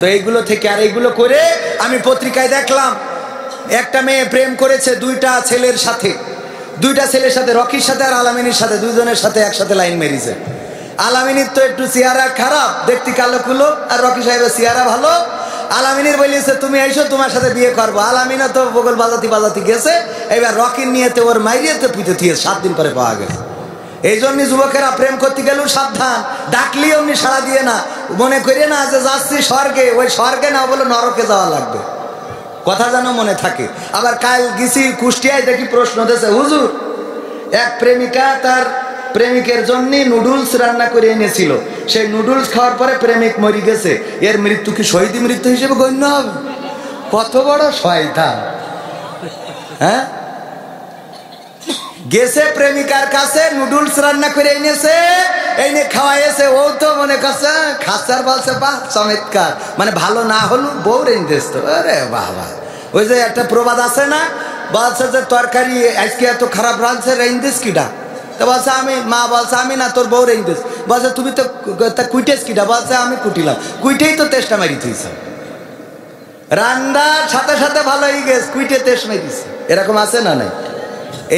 তো এইগুলো থেকে আর এইগুলো করে আমি পত্রিকায় দেখলাম একটা মেয়ে প্রেম করেছে দুইটা ছেলের সাথে রকির সাথে আর আলামিনীর সাথে, দুইজনের সাথে একসাথে লাইন মেরিছে। আলামিনীর তো একটু চেহারা খারাপ, দেখতে কালো কুলো, আর রকি সাহেবের চেহারা ভালো। আলামিনীর বলিছে তুমি আইসো, তোমার সাথে বিয়ে করবো। আলামিনা তো বগল বাজাতি গেছে, এবার রকির নিয়েতে ওর মাইরিয়েতে পুঁতে দিয়ে 7 দিন পরে পাওয়া গেছে। এই জন্য যুবকেরা প্রেম করতে গেলেও সাবধান, ডাকলি অমনি সাড়া দিয়ে না, মনে করি না যে যাচ্ছি স্বর্গে, ওই স্বর্গে না বলে নরকে যাওয়া লাগবে, কথা যেন মনে থাকে। আবার কাল গেছি কুষ্টিয়ায়, দেখি প্রশ্ন দিয়েছে, হুজুর এক প্রেমিকা তার প্রেমিকের জন্য নুডলস রান্না করে এনেছিল, সেই নুডলস খাওয়ার পরে প্রেমিক মরে গেছে, এর মৃত্যু কি শহীদ মৃত্যু হিসেবে গণ্য হবে? কত বড় শয়তান! হ্যাঁ, গেছে প্রেমিকার কাছে, নুডলস রান্না করে এনেছে, এনে খাওয়াইছে, ও তো মনে করছে খাসার, বলছে বাহ চমৎকার, মানে ভালো না হলো বউ রেঞ্জেস তো। আরে বাবা, ওই যে একটা প্রবাদ আছে না, বলছে যে তরকারি আজকে এত খারাপ রাঁধছে, রেঞ্জেস কিডা? তো বলছে আমি, মা বলছে আমি না, তোর বউ রেঞ্জেস। বলছে তুমি তো কুইটেস কিডা? বলছে আমি কুটিলাম। কুইটেই তো তেষ্টা মারি থইছে, রান্নার সাথে সাথে ভালো হয়ে গেছে, কুইটে তেজ মারিছে। এরকম আছে না নাই?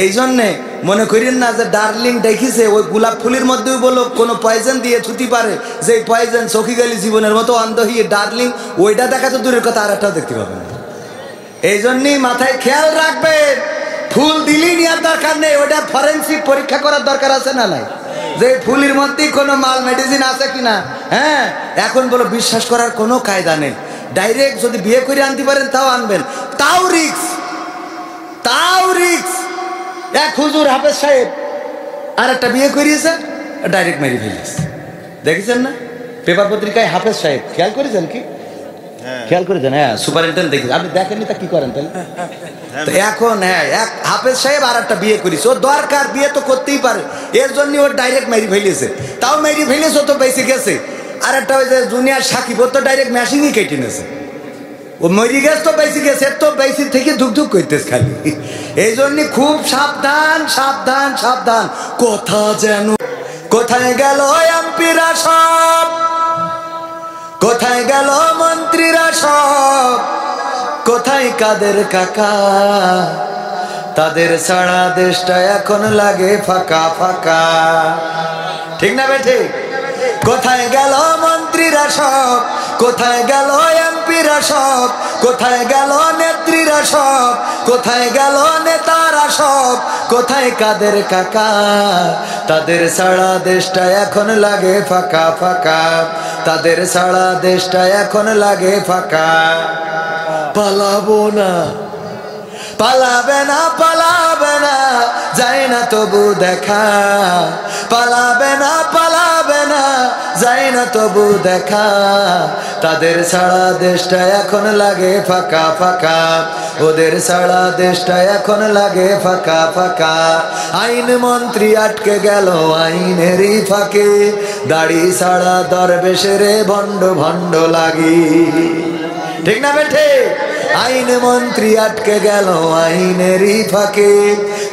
এই জন্যে মনে করেন না যে ডার্লিং দেখিছে, ওই গোলাপ ফুলের মধ্যেও বলো কোনো পয়জন দিয়ে ছুটি পারে, যে পয়জন চোখে গেলি জীবনের মতো অন্ধ হয়ে ডার্লিং, ওইটা দেখা তো দূরের কথা, আর একটাও দেখতে পাবেন না। এই জন্যই মাথায় খেয়াল রাখবেন, ফুল দিলেই নেওয়ার দরকার নেই, ওইটা ফরেন্সিক পরীক্ষা করার দরকার আছে না নাই, যে ফুলের মধ্যেই কোনো মাল মেডিসিন আছে কিনা। হ্যাঁ, এখন বলো বিশ্বাস করার কোনো কায়দা নেই, ডাইরেক্ট যদি বিয়ে করে আনতে পারেন তাও আনবেন, তাও রিক্স। এক হুজুর হাফেজ সাহেব আর একটা বিয়ে করিয়েছে, ডাইরেক্ট মেরে ফেলিয়েছে, দেখেছেন না পেপার পত্রিকায়? হাফেজ সাহেব খেয়াল করেছেন কি? খেয়াল করেছেন? হ্যাঁ, সুপারিনটেন্ডেন্ট দেখেছেন, আপনি দেখেননি তা কি করেন তাহলে? তো এখন হ্যাঁ, এক হাফেজ সাহেব আর একটা বিয়ে করেছে, ও দরকার বিয়ে তো করতেই পারে, এর জন্য ওর ডাইরেক্ট মেরে ফেলিয়েছে। তাও মেরে ফেলিয়েছে, ও তো বেঁচে গেছে। আর একটা ওই যে জুনিয়র সাকিব, ও তো ডাইরেক্ট মেশিনই কেটে নিয়েছে, ও মরি গেছে তো বেঁচে গেছে, তো বেঁচে থেকে ধুক করতেছে খালি। এই জন্য খুব সাবধান সাবধান সাবধান। কথা যেন কোথায় গেল এমপিরা সব, কোথায় গেল মন্ত্রীরা সব, কোথায় কাদের কাকা, তাদের ছাড়া দেশটা এখন লাগে ফাঁকা ফাঁকা, ঠিক না বেঠে? কোথায় গেল মন্ত্রীরা সব, কোথায় গেল এমপিরা সব, কোথায় গেল নেত্রীরা সব, কোথায় গেল নেতারা সব, কোথায় কাদের কাকা, তাদের ছাড়া দেশটা এখন লাগে ফাঁকা ফাঁকা, তাদের ছাড়া দেশটা এখন লাগে ফাঁকা। পালাবো না, পালাবে না, পালাবে না, যায় না তবু দেখা, পালাবে না, পালাবে না, যায় না তবু দেখা, তাদের ছাড়া দেশটা এখন লাগে ফাঁকা ফাঁকা, ওদের ছাড়া দেশটা এখন লাগে ফাঁকা ফাঁকা। আইন মন্ত্রী আটকে গেল আইনেরই ফাঁকে, দাড়ি ছাড়া দরবেশের ভণ্ড ভণ্ড লাগি, ঠিক না বেঠে? আইন মন্ত্রী আটকে গেল আইনেরই ফাঁকে,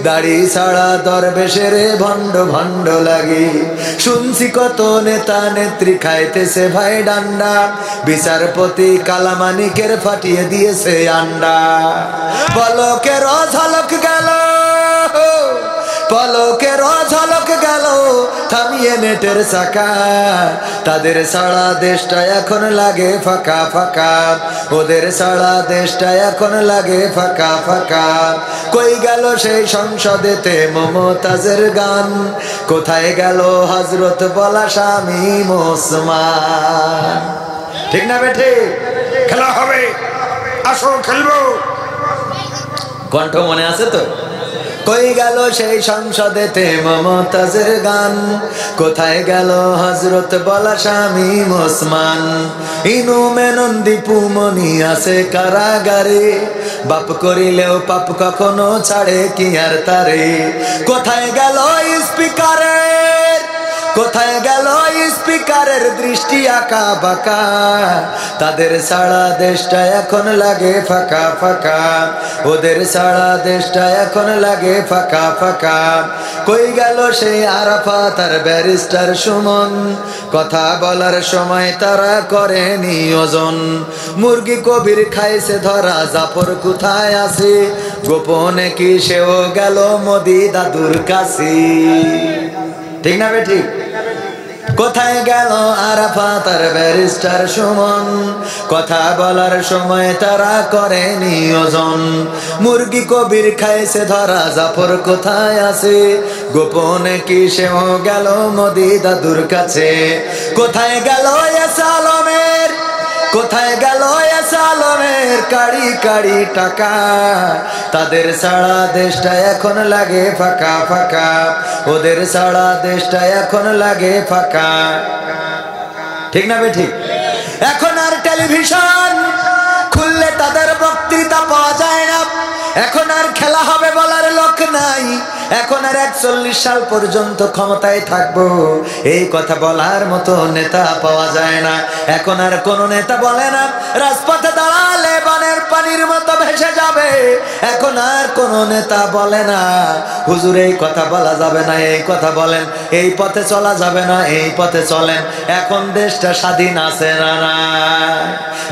দাড়ি ছাড়া দরবেশের ভণ্ড ভণ্ড লাগে। শুনছি কত নেতা নেত্রী খাইতেছে ভাই ডান্ডা, বিচারপতি কালামানিকের ফাটিয়ে দিয়েছে আন্ডা। পলকের ঝলক গেল, পলকের ঝলক গেল, থামিয়ে নেটের চাকা, তাদের ছাড়া দেশটা এখন লাগে ফাঁকা ফাঁকা, ওদের ছাড়া দেশটা এখন লাগে ফাঁকা ফাঁকা। কই গেল সেই সংসদেতে মমতাজের গান, কোথায় গেল হযরত বলা স্বামী ওসমান, ঠিক না বেঠে? খেলা হবে, আসো খেলবো, কণ্ঠ মনে আছে তো? কই গেল সেই সংসদেতে মমতাজের গান, কোথায় গেল হযরত বলা স্বামী ওসমান। ইনু মেনন দীপু মনি আছে কারাগারে, বাপ করিলেও পাপ কখনো ছাড়ে কি আর তারে। কোথায় গেল স্পিকারের, কোথায় গেল স্পিকারের দৃষ্টি আঁকা বাঁকা, তাদের সারা দেশটা এখন লাগে ফাঁকা ফাঁকা, ওদের সারা দেশটা এখন লাগে ফাঁকা ফাঁকা। কই গেল সেই আরাফাত আর ব্যারিস্টার সুমন, কথা বলার সময় তারা করে নিয়োজন। মুরগি কবির খাইছে ধরা, জাফর কোথায় আছে, গোপনে কি সেও গেল মোদি দাদুর কাছে। ঠিক না বে ঠিক? কোথায় গেল আরাফাত আর ব্যারিস্টার সুমন, কথা বলার সময় তারা করে নিয়োজন। মুরগি কবির খাইছে ধরা, জাফর কোথায় আছে, গোপনে কি সেও গেল মোদি দাদুর কাছে। কোথায় গেল আলমের, কোথায় গেল আলমের কাড়ি কাড়ি টাকা, তাদের সারা দেশটা এখন লাগে ফাঁকা ফাঁকা, ওদের সারা দেশটা এখন লাগে ফাঁকা। ঠিক না বে ঠিক? এখন আর টেলিভিশন খুললে তাদের বক্তৃতা পাওয়া যায় না, এখন আর খেলা হবে বলার লোক নাই, এখন আর 41 সাল পর্যন্ত ক্ষমতায় থাকবো এই কথা বলার মতো নেতা পাওয়া যায় না। এখন আর কোন নেতা বলে না রাজপথে দাঁড়ালে বানের পানির মতো ভেসে যাবে, এখন আর কোন নেতা বলে না হুজুর এই কথা বলা যাবে না, এই কথা বলেন, এই পথে চলা যাবে না, এই পথে চলেন। এখন দেশটা স্বাধীন আছে না না,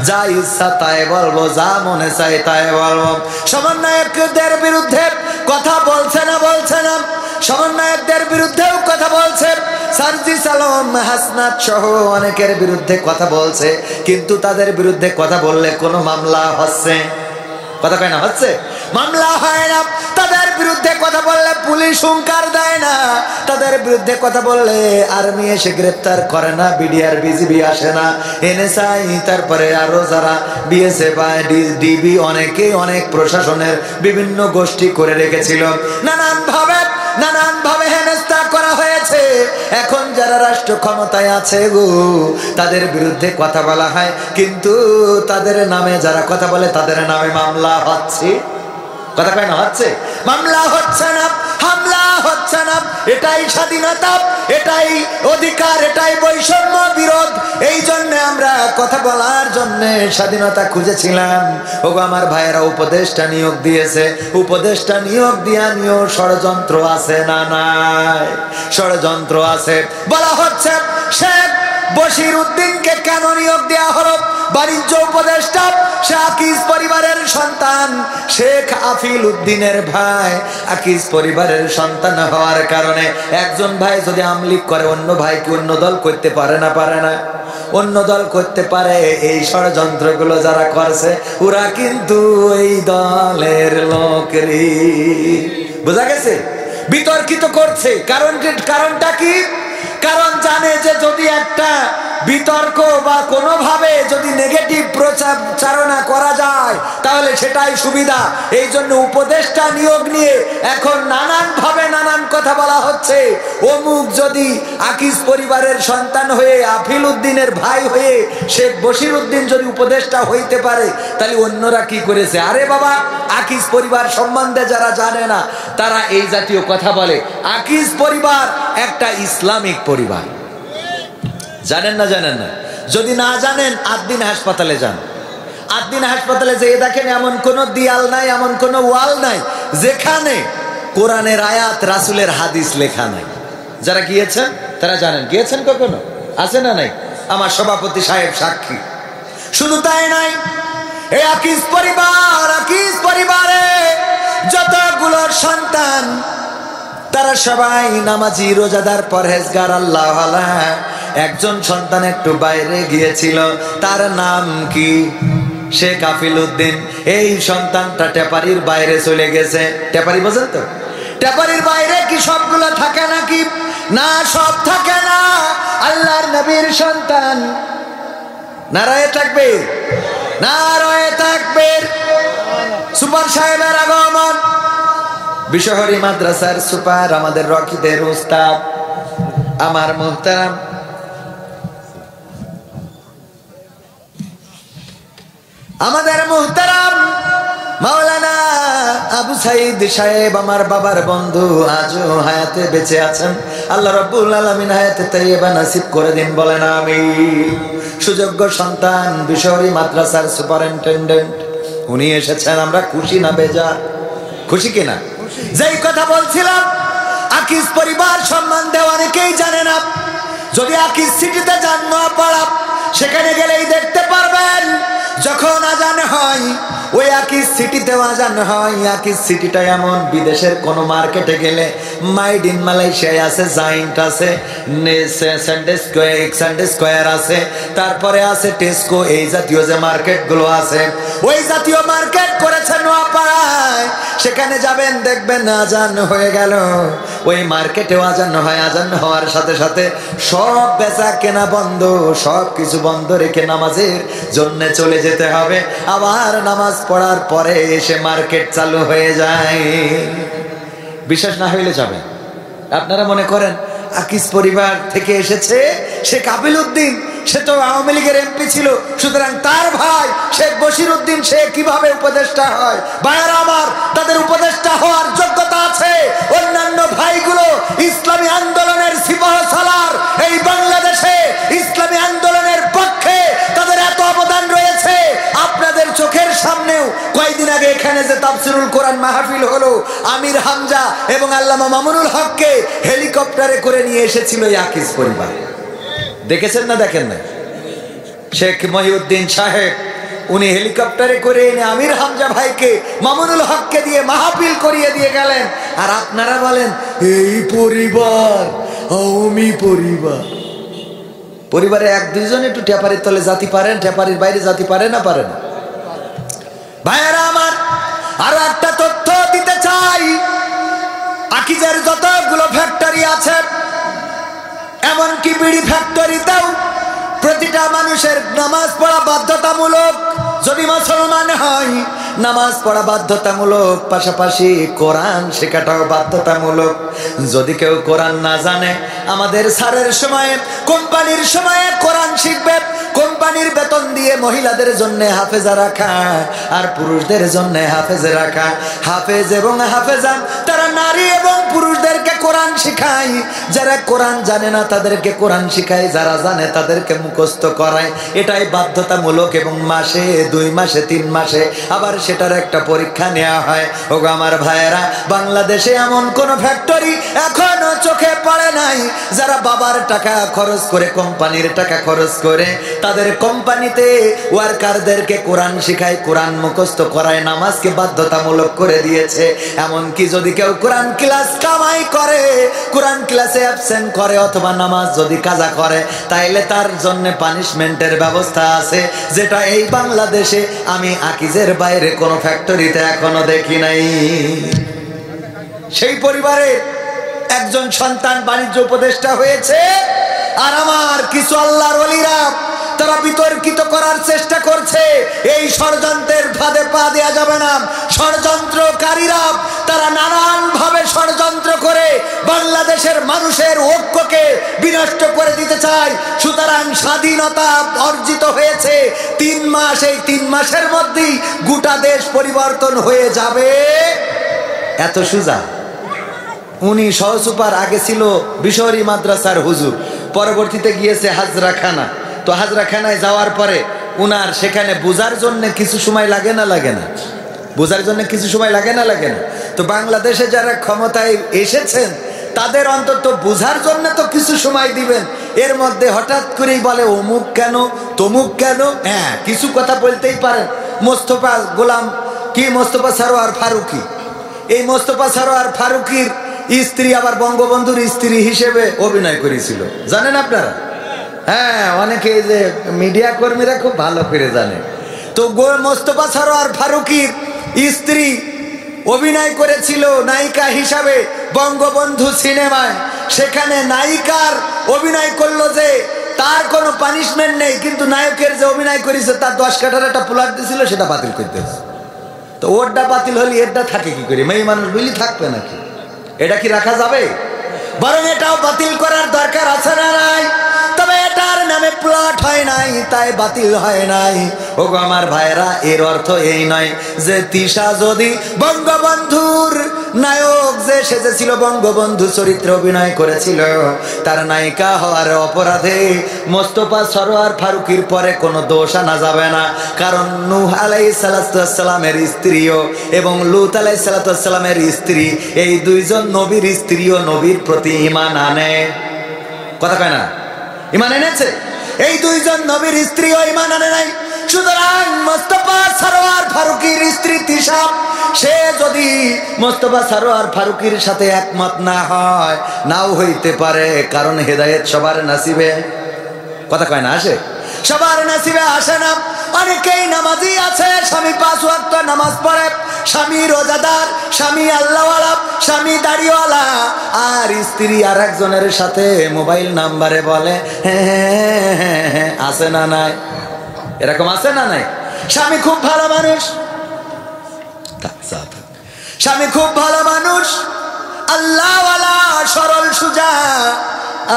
যা ইচ্ছা তাই বলবো, যা মনে চাই তাই বলবো। সমন্বয়কদের বিরুদ্ধে কথা বলছে না, বলছে না, সমন্বয়কদের বিরুদ্ধেও কথা বলছে, সার্জিস আলম হাসনাত সহ অনেকের বিরুদ্ধে কথা বলছে, কিন্তু তাদের বিরুদ্ধে কথা বললে কোনো মামলা হচ্ছে? কথা কয় না, হচ্ছে? মামলা হয় না। তাদের বিরুদ্ধে কথা বললে পুলিশ হুঙ্কার দেয় না, তাদের বিরুদ্ধে কথা বললে আর্মি এসে গ্রেফতার করে না, বিডিআর বিজিবি আসে না, এনএসআই তারপরে আরো যারা বিএসএফ ডিবি অনেকে অনেক প্রশাসনের বিভিন্ন গোষ্ঠী করে রেখেছিল, নানান ভাবে হেনস্থা করা হয়েছে। এখন যারা রাষ্ট্র ক্ষমতায় আছে গো, তাদের বিরুদ্ধে কথা বলা হয়, কিন্তু তাদের নামে যারা কথা বলে তাদের নামে মামলা হচ্ছে। কথা কয় না, হচ্ছে? মামলা হচ্ছে না, হামলা হচ্ছে না। এটাই স্বাধীনতা, এটাই অধিকার, এটাই বৈষম্য বিরোধ। এই জন্য আমরা কথা বলার জন্য স্বাধীনতা খুঁজেছিলাম। ওগো আমার ভাইয়েরা উপদেষ্টা নিয়োগ দিয়েছে, উপদেষ্টা নিয়োগ দিয়া নিয়েও ষড়যন্ত্র আছে না নাই? ষড়যন্ত্র আছে। বলা হচ্ছে শেখ বশির উদ্দিনকে কেন নিয়োগ দেওয়া হলো? বাণিজ্য উপদেষ্টা, সে আকিজ পরিবারের সন্তান, শেখ আফিল উদ্দিনের ভাই। আকিজ পরিবারের সন্তান হওয়ার কারণে একজন ভাই যদি আমলিক করে, অন্য ভাই কি অন্য দল করতে পারে না? পারে না? অন্য দল করতে পারে। এই ষড়যন্ত্রগুলো যারা করছে ওরা কিন্তু এই দলের লোকেরই। বোঝা গেছে? বিতর্কিত করছে। কারণটা কি? কারণ জানে যে যদি একটা বিতর্ক বা কোনোভাবে যদি নেগেটিভ প্রচারণা করা যায় তাহলে সেটাই সুবিধা। এই জন্য উপদেষ্টা নিয়োগ নিয়ে এখন নানান ভাবে নানান কথা বলা হচ্ছে। অমুক যদি আকিজ পরিবারের সন্তান হয়ে, আফিল উদ্দিনের ভাই হয়ে শেখ বশির উদ্দিন যদি উপদেষ্টা হইতে পারে, তাহলে অন্যরা কি করেছে? আরে বাবা, আকিজ পরিবার সম্বন্ধে যারা জানে না তারা এই জাতীয় কথা বলে। আকিজ পরিবার একটা ইসলামিক পরিবার। জানেন না? জানেন না? যদি না জানেন আদ্দিন হাসপাতালে যান। আদ্দিন হাসপাতালে যেয়ে দেখেন এমন কোন দেয়াল নাই, এমন কোন ওয়াল নাই যেখানে কোরআনের আয়াত, রাসূলের হাদিস লেখা নাই। যারা গিয়েছেন তারা জানেন। গিয়েছেন কখনো? আছে না নাই? আমার সভাপতি সাহেব সাক্ষী। শুধু তাই নাই, এই আকিজ পরিবারে যতগুলো সন্তান তারা সবাই নামাজি, রোজাদার, পরহেজগার, আল্লাহওয়ালা। একজন সন্তান একটু বাইরে গিয়েছিল, তার নাম কি? শেখ আফিল উদ্দিন। এই সন্তানটা টেপারির বাইরে চলে গেছে। টেপারি বোঝেন তো? টেপারির বাইরে কি সবগুলো থাকে নাকি? না, সব থাকে না। আল্লাহর নবীর সন্তান। নারায়ে তাকবীর, নারায়ে তাকবীর। সুপার সাহেবের আগমন। বিশহরী মাদ্রাসার সুপার, আমাদের রকিদের উস্তাদ, আমার মুহতারাম মাওলানা আবু সাইদ সাহেব আমার বাবার বন্ধু আজও হায়াতে বেঁচে আছেন। আল্লাহ রাব্বুল আলামিন হায়াতে তাইয়্যিবা নসিব করে দিন, বলেন আমিন। সুযোগ্য সন্তান, বিশহরী মাদ্রাসার সুপারিনটেন্ডেন্ট উনি এসেছেন। আমরা খুশি না বেজার? খুশি কিনা? যেই কথা বলছিলাম, আকিজ পরিবার সম্বন্ধে অনেকেই জানে না। যদি আকিজ সিটিতে যান নোয়াপাড়া, সেখানে গেলেই দেখতে পারবেন যখন আজান হয় ওই আকিজ সিটিতেও আজান হয়। আকিজ সিটিটা এমন, বিদেশের কোন মার্কেটে গেলে মাইড ইন মালয়েশিয়ায় আছে, জাইন্ট আছে, সানডে স্কয়ার আছে, তারপরে আছে টেস্কো, এই জাতীয় যে মার্কেট গুলো আছে ওই জাতীয় মার্কেট করেছে নোয়াপাড়ায়। সেখানে যাবেন দেখবেন আজান হয়ে গেল, ওই মার্কেটেও আজান হয়। আজান হওয়ার সাথে সাথে সব বেচা কেনা বন্ধ, সব কিছু বন্ধ রেখে নামাজের জন্য চলে যেতে হবে। আবার নামাজ পড়ার পরে এসে মার্কেট চালু হয়ে যায়। বিশ্বাস না হইলে যাবে। আপনারা মনে করেন আকিজ পরিবার থেকে এসেছে শেখ কাবিল উদ্দিন, সে তো আওয়ামী লীগের এমপি ছিল, সুতরাং তার ভাই শেখ বশির উদ্দিন সে কিভাবে উপদেষ্টা হয়? ভাইয়েরা আমার, তাদের উপদেষ্টা হওয়ার যোগ্যতা আছে। অন্যান্য ভাইগুলো ইসলামী আন্দোলনের সিপাহ সালার, এই বাংলাদেশে ইসলামী আন্দোলনের পক্ষে তাদের এত অবদান রয়েছে। আপনাদের চোখের সামনেও কয়েকদিন আগে এখানে যে তাফসিরুল কোরআন মাহফিল হলো, আমির হামজা এবং আল্লামা মামুনুল হককে হেলিকপ্টারে করে নিয়ে এসেছিল এই আকিজ পরিবার। দেখেছেন না দেখেন না? শেখ মহিউদ্দিন সাহেব উনি হেলিকপ্টারে করে এনে আমির হামজা ভাইকে মামুনুল হককে দিয়ে মাহফিল করিয়ে দিয়ে গেলেন। আর আপনারা বলেন এই পরিবার আওয়ামী পরিবার। পরিবারে এক দুইজন একটু টেপারির তলে জাতি পারেন, টেপারির বাইরে জাতি পারে না? পারে না। ভাইয়েরা আমার, আরো একটা তথ্য দিতে চাই। আকিজের যতগুলো ফ্যাক্টরি আছে, এমনকি বিড়ি ফ্যাক্টরিতেও প্রতিটা মানুষের নামাজ পড়া বাধ্যতামূলক। যদি মুসলমান হয় নামাজ পড়া বাধ্যতামূলক, পাশাপাশি কোরআন শেখাটাও বাধ্যতামূলক। যদি কেউ কোরআন না জানে, আমাদের স্যারের সময়ে, কোম্পানির সময়ে কোরআন শিখবে। কোম্পানির বেতন দিয়ে মহিলাদের জন্য হাফেজা রাখা আর পুরুষদের জন্য হাফেজে রাখা। হাফেজ এবং হাফেজান তারা নারী এবং পুরুষদেরকে কোরআন শিখায়। যারা কোরআন জানে না তাদেরকে কোরআন শিখায়, যারা জানে তাদেরকে মুখস্থ করায়। এটাই বাধ্যতামূলক এবং মাসে 2 মাসে 3 মাসে আবার সেটার একটা পরীক্ষা নেওয়া হয়। ওগো আমার ভাইয়েরা, বাংলাদেশে এমন কোন ফ্যাক্টরি এখনো চোখে পড়ে নাই যারা বাবার টাকা খরচ করে, কোম্পানির টাকা খরচ করে তাদের কোম্পানিতে ওয়ার্কারদেরকে কোরআন শিখায়, কোরআন মুখস্থ করায়, নামাজকে বাধ্যতামূলক করে দিয়েছে। এমনকি যদি কেউ কোরআন ক্লাস কামাই করে, কোরআন ক্লাসে অ্যাবসেন্ট করে অথবা নামাজ যদি কাজা করে, তাইলে তার জন্য পানিশমেন্টের ব্যবস্থা আছে, যেটা এই বাংলাদেশে আমি আকিজের বাইরে কোন ফ্যাক্টরিতে এখনো দেখি নাই। সেই পরিবারের একজন সন্তান বাণিজ্য উপদেষ্টা হয়েছে। আর আমার কিছু আল্লাহর ওলিরা তারা বিতর্কিত করার চেষ্টা করছে। এই ষড়যন্ত্রের ফাঁদে পা দেওয়া যাবে না। ষড়যন্ত্রকারীরা তারা নানান ভাবে ষড়যন্ত্র করে বাংলাদেশের মানুষের ঐক্যকে বিনষ্ট করে দিতে চায়। সুতরাং স্বাধীনতা অর্জিত হয়েছে 3 মাস, এই 3 মাসের মধ্যেই গোটা দেশ পরিবর্তন হয়ে যাবে, এত সোজা। উনি সহসুপার, আগে ছিল বিশহরী মাদ্রাসার হুজুর, পরবর্তীতে গিয়েছে হাজরাখানা। তো হাজরাখানায় যাওয়ার পরে উনার সেখানে বোঝার জন্য কিছু সময় লাগে না? লাগে না? বোঝার জন্য কিছু সময় লাগে না? লাগে না? তো বাংলাদেশে যারা ক্ষমতায় এসেছেন তাদের অন্তত বোঝার জন্য তো কিছু সময় দিবেন। এর মধ্যে হঠাৎ করেই বলে অমুক কেন, তমুক কেন। হ্যাঁ, কিছু কথা বলতেই পারেন। মোস্তফা গোলাম কি, মোস্তফা সরোয়ার ফারুকি, এই মোস্তফা সরোয়ার ফারুকির স্ত্রী আবার বঙ্গবন্ধুর স্ত্রী হিসেবে অভিনয় করেছিল, জানেন আপনারা? হ্যাঁ, অনেকে যে মিডিয়া কর্মীরা খুব ভালো করে জানে। তো মোস্তফা সরোয়ার ফারুকির স্ত্রী অভিনয় করেছিল নায়িকা হিসাবে বঙ্গবন্ধু সিনেমায়। সেখানে নায়িকার অভিনয় করলো যে তার কোনো পানিশমেন্ট নেই, কিন্তু নায়কের যে অভিনয় করেছে তার 10 কাঠার একটা প্লট দিয়েছিল, সেটা বাতিল করতে হয়েছে। তো ওরটা বাতিল হলে এরটা থাকে কি করে? মেয়ে মানুষ বলি থাকবে নাকি? এটা কি রাখা যাবে? বরং এটাও বাতিল করার দরকার আছে না নাই? তবে এটার নামে প্লট হয় নাই, তাই বাতিল হয় নাই। ওগো আমার ভাইরা, এর অর্থ এই নয় যে তিশা যদি বঙ্গবন্ধুর নায়ক যে সেজেছিল, বঙ্গবন্ধু চরিত্র অভিনয় করেছিল, তার নায়িকা হওয়ার অপরাধে মোস্তফা সরোয়ার ফারুকীর পরে কোনো দোষ আনা যাবে না। কারণ নূহ আলাইহিস সালামের স্ত্রীও এবং লূত আলাইহিস সালামের স্ত্রী, এই দুইজন নবীর স্ত্রীও নবীর প্রতি ঈমান আনে। কথা কয় না? ঈমান এনেছে। এই দুইজন নবীর স্ত্রীও ঈমান আনে নাই। সুতরাং মোস্তফা সরোয়ার ফারুকীর স্ত্রী তিশা, সে যদি মোস্তফা সরোয়ার ফারুকীর সাথে একমত না হয়, নাও হইতে পারে। কারণ হেদায়েত সবার নসিবে, কথা কয় না, আসে? সবার নসিবে আসে না। অনেকেই নামাজি আছে, স্বামী 5 ওয়াক্ত নামাজ পড়ে, স্বামী রোজাদার, স্বামী আল্লাহওয়ালা, স্বামী দাড়িওয়ালা, আর স্ত্রী আর একজনের সাথে মোবাইল নাম্বারে বলে হ্যাঁ, আছে না নাই? এরকম আছে না নাই? স্বামী খুব ভালো মানুষ, স্বামী খুব ভালো মানুষ, আল্লাহওয়ালা, সরল সুজা,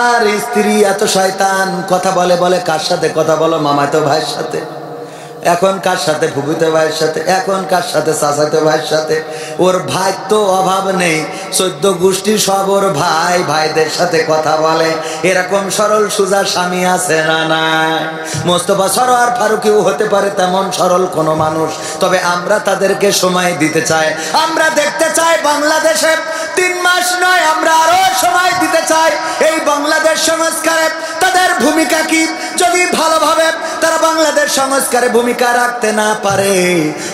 আর স্ত্রী এত শয়তান, কথা বলে বলে কার সাথে কথা বলো? মামাতো ভাইয়ের সাথে, এখন কার সাথে ফুফুতো ভাইয়ের সাথে, এখন কার সাথে চাচাতো ভাইয়ের সাথে। ওর ভাই তো অভাব নেই, 14 গোষ্ঠী সব ওর ভাই, ভাইদের সাথে কথা বলে। এরকম সরল সুজা স্বামী আছে না নাই? মোস্তফা সরোয়ার ফারুকীও হতে পারে তেমন সরল কোনো মানুষ। তবে আমরা তাদেরকে সময় দিতে চাই। আমরা দেখতে চাই বাংলাদেশে 3 মাস নয়, আমরা আরো সময় দিতে চাই এই বাংলাদেশ সংস্কারে তাদের ভূমিকা কি। যদি ভালোভাবে তারা বাংলাদেশ সংস্কারে ভূমিকা রাখতে না পারে,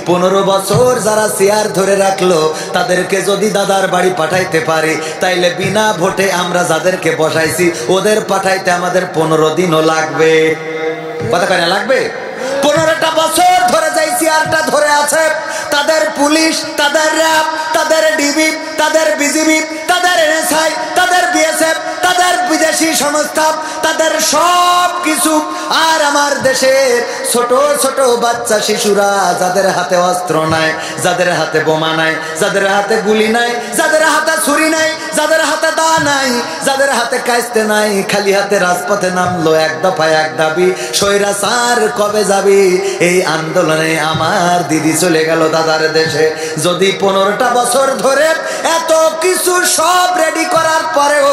15 বছর যারা চেয়ার ধরে রাখলো, তাদেরকে যদি দাদার বাড়ি পাঠাইতে পারি, তাইলে বিনা ভোটে আমরা যাদেরকে বসাইছি ওদের পাঠাইতে আমাদের 15 দিনও লাগবে। কথা কয় না? লাগবে। 15টা বছর ধরে যাই চেয়ারটা ধরে আছে, তাদের পুলিশ, তাদের র্যাব, তাদের ডিবি, তাদের বিজিবি, তাদের এনএসআই, তাদের বিএসএফ, তাদের বিদেশি সংস্থা, তাদের সব কিছু। আর আমার দেশের ছোট ছোট বাচ্চা শিশুরা, যাদের হাতে অস্ত্র নাই, যাদের হাতে বোমা নাই, যাদের হাতে গুলি নাই, যাদের হাতে ছুরি নাই, যাদের হাতে দা নাই, যাদের হাতে কাস্তে নাই, খালি হাতে রাজপথে নামলো, এক দফা এক দাবি, স্বৈরাচার কবে যাবি? এই আন্দোলনে আমার দিদি চলে গেল দাদার দেশে। যদি 15টা বছর ধরে এত কিছু সব রেডি করার পরেও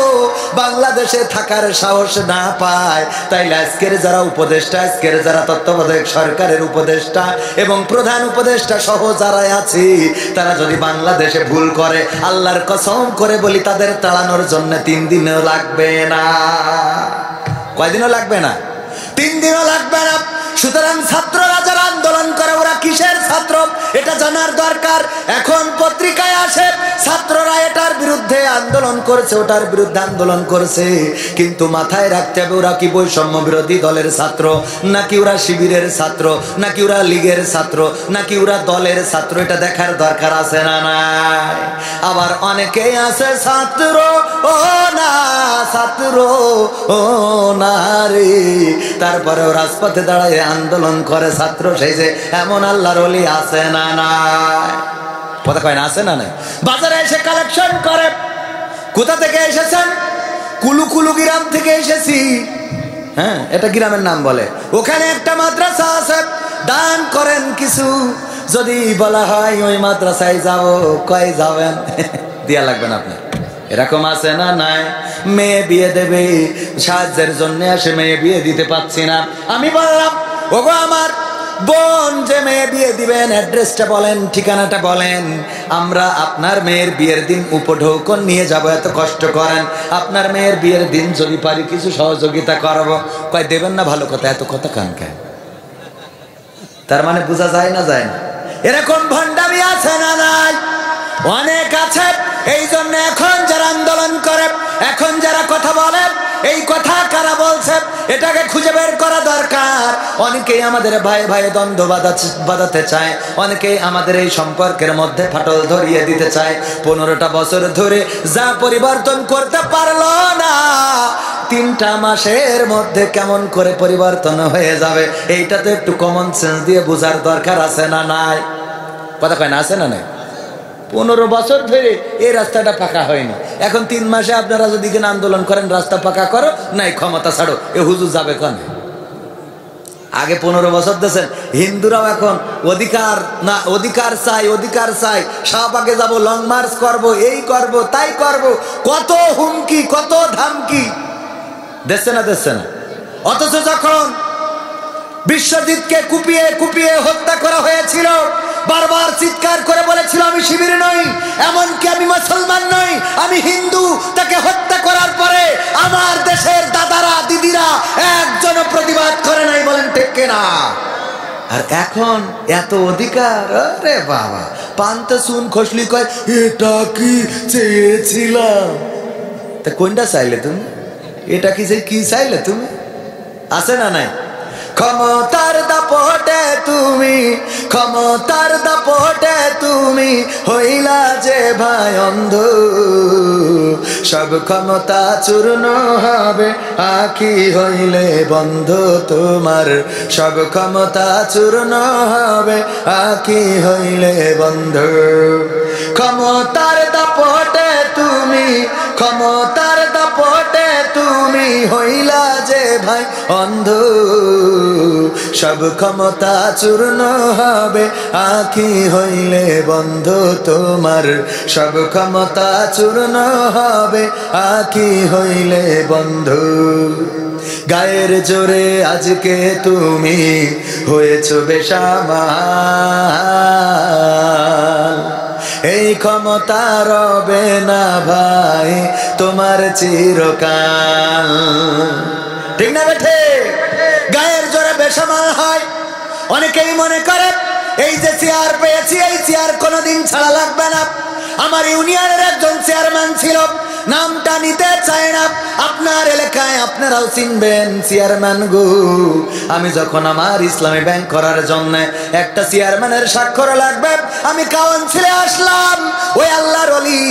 বাংলাদেশে থাকার সাহস না পায়, তাইলে আজকের যারা উপদেষ্টা, আজকের যারা তত্ত্বাবধায়ক সরকারের উপদেষ্টা এবং প্রধান উপদেষ্টা সহ যারা আছে, তারা যদি বাংলাদেশে ভুল করে, আল্লাহর কসম করে বলি, তাদের তাড়ানোর জন্য 3 দিনও লাগবে না। কয়দিনও লাগবে না? 3 দিনও লাগবে না। সুতরাং ছাত্ররা যারা আন্দোলন করে, ওরা কিসের ছাত্র এটা জানার দরকার। এখন পত্রিকায় আসে ছাত্ররা এটার বিরুদ্ধে আন্দোলন করেছে, ওটার বিরুদ্ধে আন্দোলন করেছে, কিন্তু মাথায় রাখতে হবে ওরা কি বৈষম্য বিরোধী দলের ছাত্র, নাকি ওরা শিবিরের ছাত্র, নাকি ওরা লীগের ছাত্র, নাকি ওরা দলের ছাত্র, এটা দেখার দরকার আছে না নাই? আবার অনেকেই আছে ছাত্র ও না, ছাত্র ও না রে, তারপরেও রাজপথে দাঁড়ায় আন্দোলন করে ছাত্র সেজে, এমন আল্লাহর ওলি আছে না নাই? কথা কয় না? আছে না নাই? বাজারে এসে কালেকশন করে। কোথা থেকে এসেছেন? কুলুকুলু গ্রাম থেকে এসেছি। হ্যাঁ, এটা গ্রামের নাম বলে। ওখানে একটা মাদ্রাসা আছে, দান করেন কিছু। যদি বলা হয় ওই মাদ্রাসায় যাব, কয় যাবেন? দিয়া লাগবেন আপনি। এরকম আছে না নাই? মেয়ে বিয়ে দেবে, সাহায্যের জন্য আসে, মেয়ে বিয়ে দিতে পারছি না। আমি বললাম, ওগো আমার বোন, যে মেয়ে বিয়ে দিবেন, অ্যাড্রেসটা বলেন, ঠিকানাটা বলেন, আমরা আপনার মেয়ের বিয়ের দিন উপঢৌকন নিয়ে যাব। এত কষ্ট করেন, আপনার মেয়ের বিয়ের দিন যদি পারি কিছু সহযোগিতা করবো। কয় দেবেন না? ভালো কথা, এত কথা কান খায়। তার মানে বোঝা যায় না, যায় না? এরকম ভণ্ডামি আছে না নাই? অনেক আছে। এই জন্য এখন যারা আন্দোলন করে, এখন যারা কথা বলে, এই কথা কারা বলছে এটাকে খুঁজে বের করা দরকার। অনেকেই আমাদের ভাই ভাই দ্বন্দ্ব বাঁধাতে চায়, অনেকেই আমাদের এই সম্পর্কের মধ্যে ফাটল ধরিয়ে দিতে চায়। 15টা বছর ধরে যা পরিবর্তন করতে পারলো না, 3টা মাসের মধ্যে কেমন করে পরিবর্তন হয়ে যাবে, এইটা তো একটু কমন সেন্স দিয়ে বোঝার দরকার আছে না নাই? কথা কয় না? আছে না নাই? 15 বছর ধরে এই রাস্তাটা পাকা হয়নি। এখন 3 মাসে আপনারা যদি কিনা আন্দোলন করেন রাস্তা পাকা করো, নাই ক্ষমতা ছাড়ো, এ হুজুর যাবে কেন? আগে 15 বছর দিয়েছেন। হিন্দুরাও এখন অধিকার না, অধিকার চাই, অধিকার চাই, শাহবাগে যাব, লং মার্চ করব, এই করব, তাই করব, কত হুমকি, কত ধামকি দিচ্ছে না, দিচ্ছে না। অথচ যখন বিশ্বজিৎকে কুপিয়ে কুপিয়ে হত্যা করা হয়েছিল, বারবার চিৎকার করে বলেছিল আমি শিবির নই, এমনকি আমি মুসলমান নই, আমি হিন্দু। তাকে হত্যা করার পরে আমার দেশের দাদারা দিদিরা একজন প্রতিবাদ করে নাই, বলেন ঠিক কিনা? আর এখন এত অধিকার, আরে বাবা, পান্তে চুন খসলি কয় এটা কি চেয়েছিলাম। তা কোনটা চাইলে তুমি? এটা কি চাইলে তুমি? আছে না নাই? ক্ষমতার দাপটে তুমি, ক্ষমতার দাপটে তুমি হইলা যে ভাই অন্ধ, সব ক্ষমতা চূর্ণ হবে আঁখি হইলে বন্ধ তোমার, সব ক্ষমতা চূর্ণ হবে আঁখি হইলে বন্ধ। ক্ষমতার দাপটে তুমি, ক্ষমতার দাপটে তুমি হইলা যে ভাই অন্ধ, সব ক্ষমতা চূর্ণ হবে আঁখি হইলে বন্ধ তোমার, সব ক্ষমতা চূর্ণ হবে আঁখি হইলে বন্ধ। গায়ের জোরে আজকে তুমি হয়েছ বেসামাল, এই ক্ষমতা রবে না ভাই তোমার চিরকাল। ঠিক না বেঠে? গায়ের জোরে বেসামাল হয়। অনেকেই মনে করে এই যে চেয়ার পেয়েছি, এই চেয়ার কোনোদিন ছাড়া লাগবে না। আমার ইউনিয়নের একজন চেয়ারম্যান ছিল, নামটা নিতে চায় না। আপনার এলাকায় আপনারাও চিনবেন চেয়ারম্যান গো। আমি যখন আমার ইসলামী ব্যাংক করার জন্য একটা চেয়ারম্যানের স্বাক্ষর লাগবে, আমি কাউন্সিলে আসলাম। ওই আল্লাহর ওলি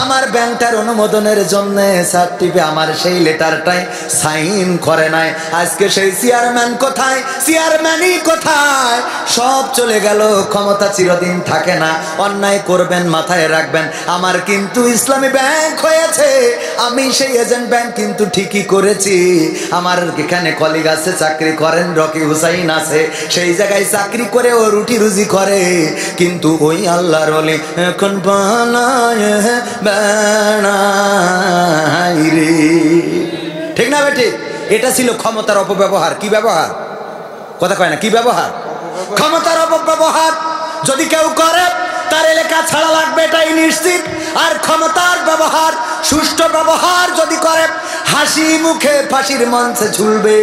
আমার ব্যাংকটার অনুমোদনের জন্য সার্টিফিকেট, আমার সেই লেটারটাই সাইন করে নাই। আজকে সেই চেয়ারম্যান কোথায়? চেয়ারম্যানই কোথায়? সব চলে গেল। ক্ষমতা চিরদিন থাকে না। অন্যায় করবেন মাথায় রাখবেন, আমার কিন্তু ইসলামী ব্যাংক হয়েছে, আমি সেই এজেন্ট ব্যাংক কিন্তু ঠিকই করেছি। আমার এখানে কলিগ আছে, চাকরি করেন, রকি হুসাইন আছে, সেই জায়গায় চাকরি করে ও রুটি রুজি করে। কিন্তু ওই আল্লাহর ওলি এখন বানায় বেড়াই রে। ঠিক না বেটি? এটা ছিল ক্ষমতার অপব্যবহার। কি ব্যবহার? কথা কয় না, কি ব্যবহার? ক্ষমতার অপব্যবহার যদি কেউ করে তার এলাকা ছাড়া লাগবে, এটাই নিশ্চিত। আর ক্ষমতার ব্যবহার, সুষ্ঠু ব্যবহার যদি করে, হাসি মুখে ফাঁসির মঞ্চে ঝুলবে,